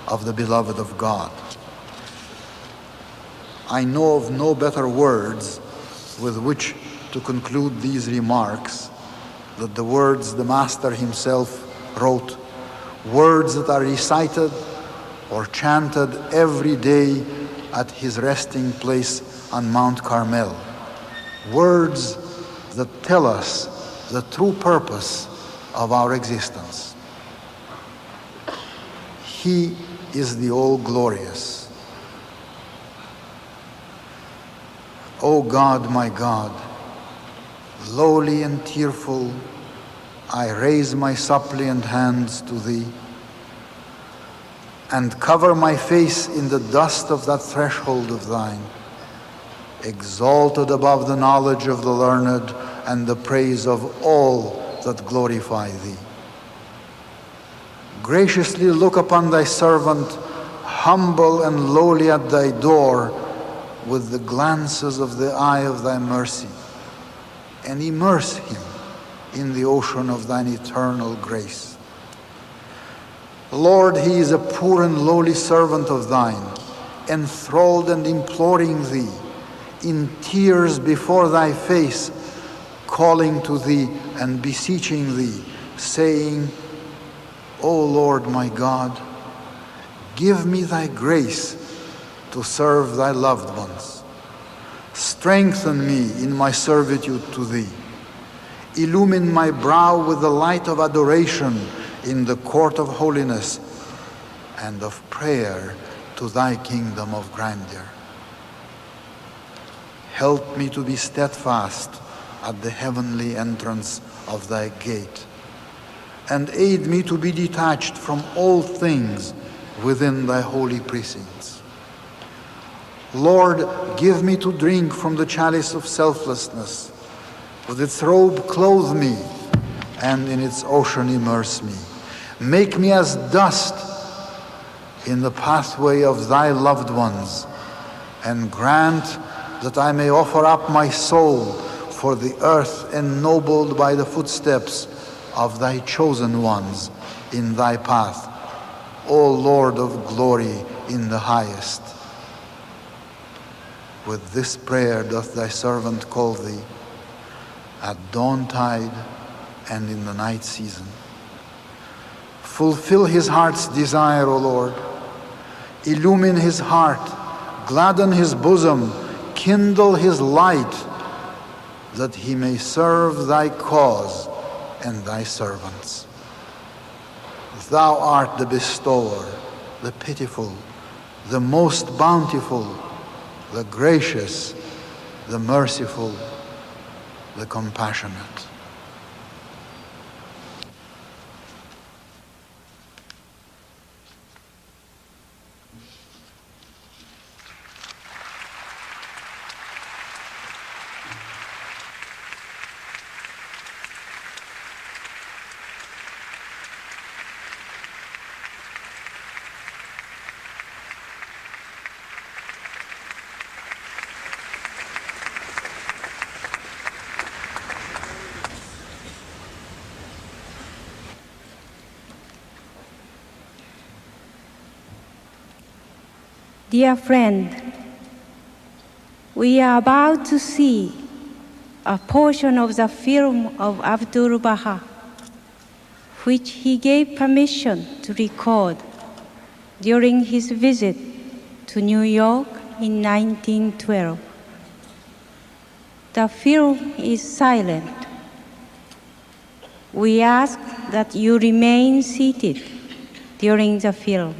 of the beloved of God. I know of no better words with which to conclude these remarks than the words the Master himself wrote, words that are recited or chanted every day at his resting place on Mount Carmel. Words that tell us the true purpose of our existence. He is the All-Glorious. O God, my God, lowly and tearful, I raise my suppliant hands to thee and cover my face in the dust of that threshold of thine, exalted above the knowledge of the learned and the praise of all that glorify thee. Graciously look upon thy servant, humble and lowly at thy door, with the glances of the eye of thy mercy, and immerse him in the ocean of thine eternal grace. Lord, he is a poor and lowly servant of thine, enthralled and imploring thee, in tears before thy face, calling to thee and beseeching thee, saying, O Lord my God, give me thy grace to serve thy loved ones. Strengthen me in my servitude to thee. Illumine my brow with the light of adoration in the court of holiness and of prayer to thy kingdom of grandeur. Help me to be steadfast at the heavenly entrance of thy gate, and aid me to be detached from all things within thy holy precincts. Lord, give me to drink from the chalice of selflessness. With its robe clothe me, and in its ocean immerse me. Make me as dust in the pathway of thy loved ones, and grant that I may offer up my soul for the earth ennobled by the footsteps of thy chosen ones in thy path, O Lord of glory in the highest. With this prayer doth thy servant call thee, at dawntide and in the night season. Fulfill his heart's desire, O Lord. Illumine his heart, gladden his bosom, kindle his light, that he may serve thy cause and thy servants. Thou art the bestower, the pitiful, the most bountiful, the gracious, the merciful, the compassionate. Dear friend, we are about to see a portion of the film of Abdu'l-Baha, which he gave permission to record during his visit to New York in 1912. The film is silent. We ask that you remain seated during the film.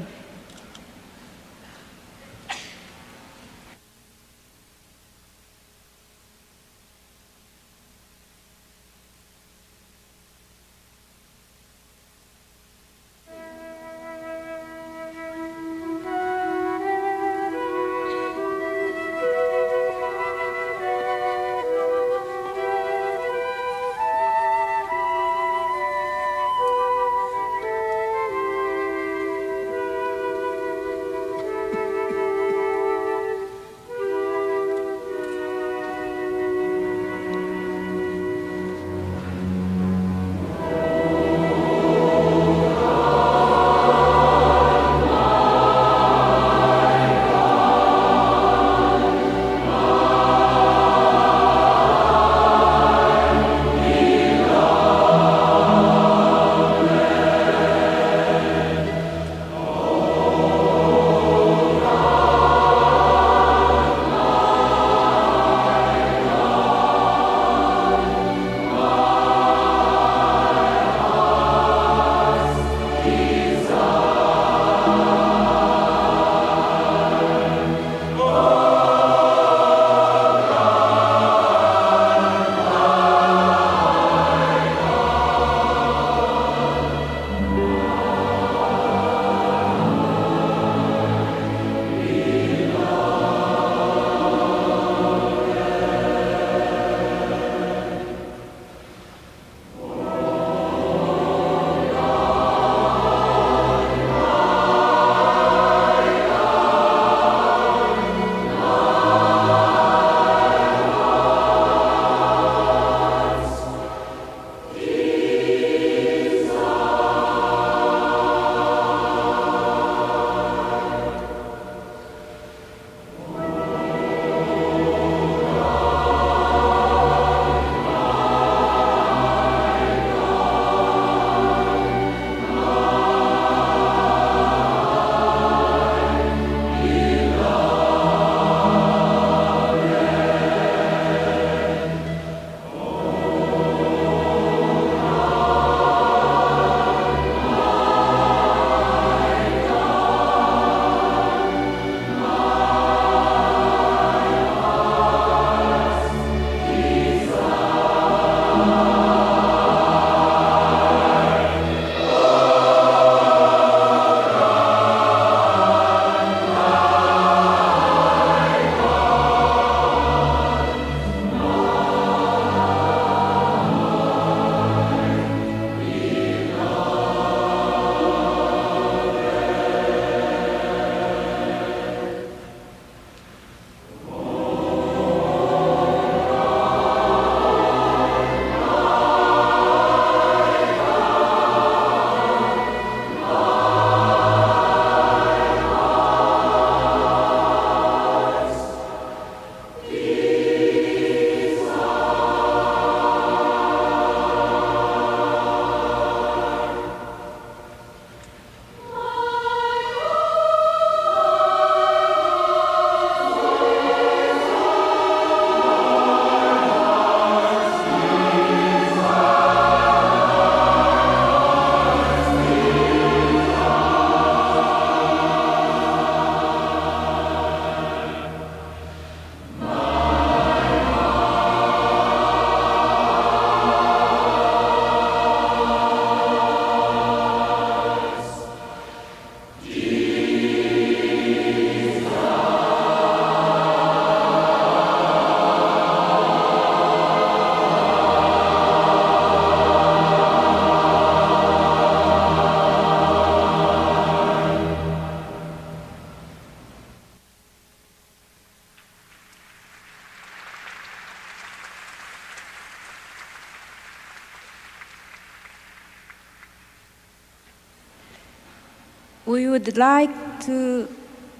We would like to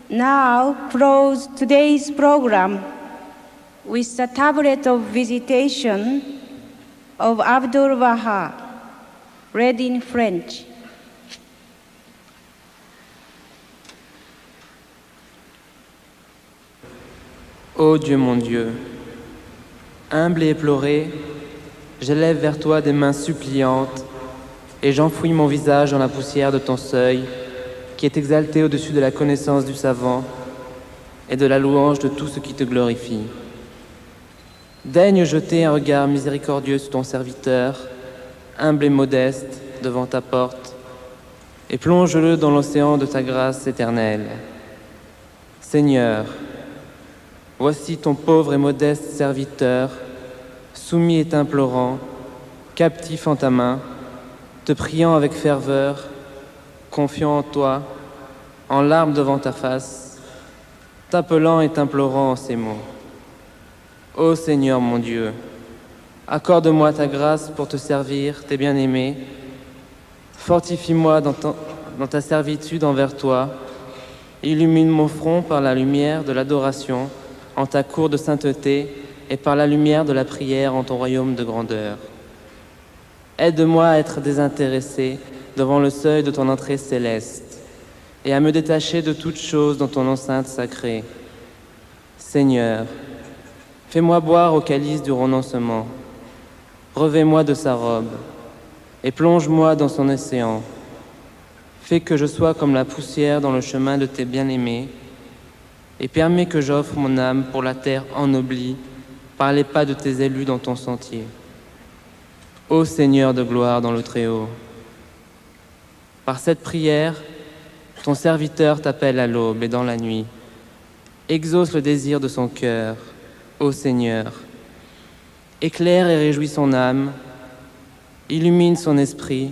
now close today's program with the tablet of visitation of Abdul Baha, read in French. Ô Dieu mon Dieu, humble et éploré, j'élève vers toi des mains suppliantes et j'enfouis mon visage dans la poussière de ton seuil qui est exalté au-dessus de la connaissance du savant et de la louange de tout ce qui te glorifie. Daigne jeter un regard miséricordieux sur ton serviteur, humble et modeste, devant ta porte, et plonge-le dans l'océan de ta grâce éternelle. Seigneur, voici ton pauvre et modeste serviteur, soumis et implorant, captif en ta main, te priant avec ferveur, confiant en toi, en larmes devant ta face, t'appelant et t'implorant en ces mots. Ô Seigneur mon Dieu, accorde-moi ta grâce pour te servir, tes bien-aimés, fortifie-moi dans ta servitude envers toi, illumine mon front par la lumière de l'adoration en ta cour de sainteté et par la lumière de la prière en ton royaume de grandeur. Aide-moi à être désintéressé devant le seuil de ton entrée céleste et à me détacher de toutes choses dans ton enceinte sacrée. Seigneur, fais-moi boire au calice du renoncement, revêt-moi de sa robe et plonge-moi dans son océan. Fais que je sois comme la poussière dans le chemin de tes bien-aimés et permets que j'offre mon âme pour la terre ennoblie par les pas de tes élus dans ton sentier. Ô Seigneur de gloire dans le Très-Haut, par cette prière, ton serviteur t'appelle à l'aube et dans la nuit. Exauce le désir de son cœur, ô Seigneur. Éclaire et réjouis son âme, illumine son esprit,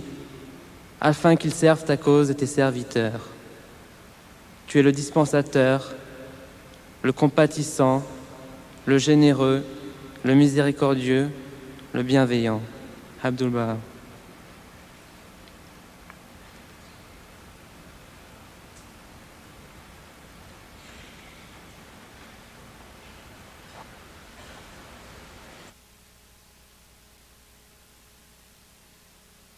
afin qu'il serve ta cause et tes serviteurs. Tu es le dispensateur, le compatissant, le généreux, le miséricordieux, le bienveillant. Abdul Baha.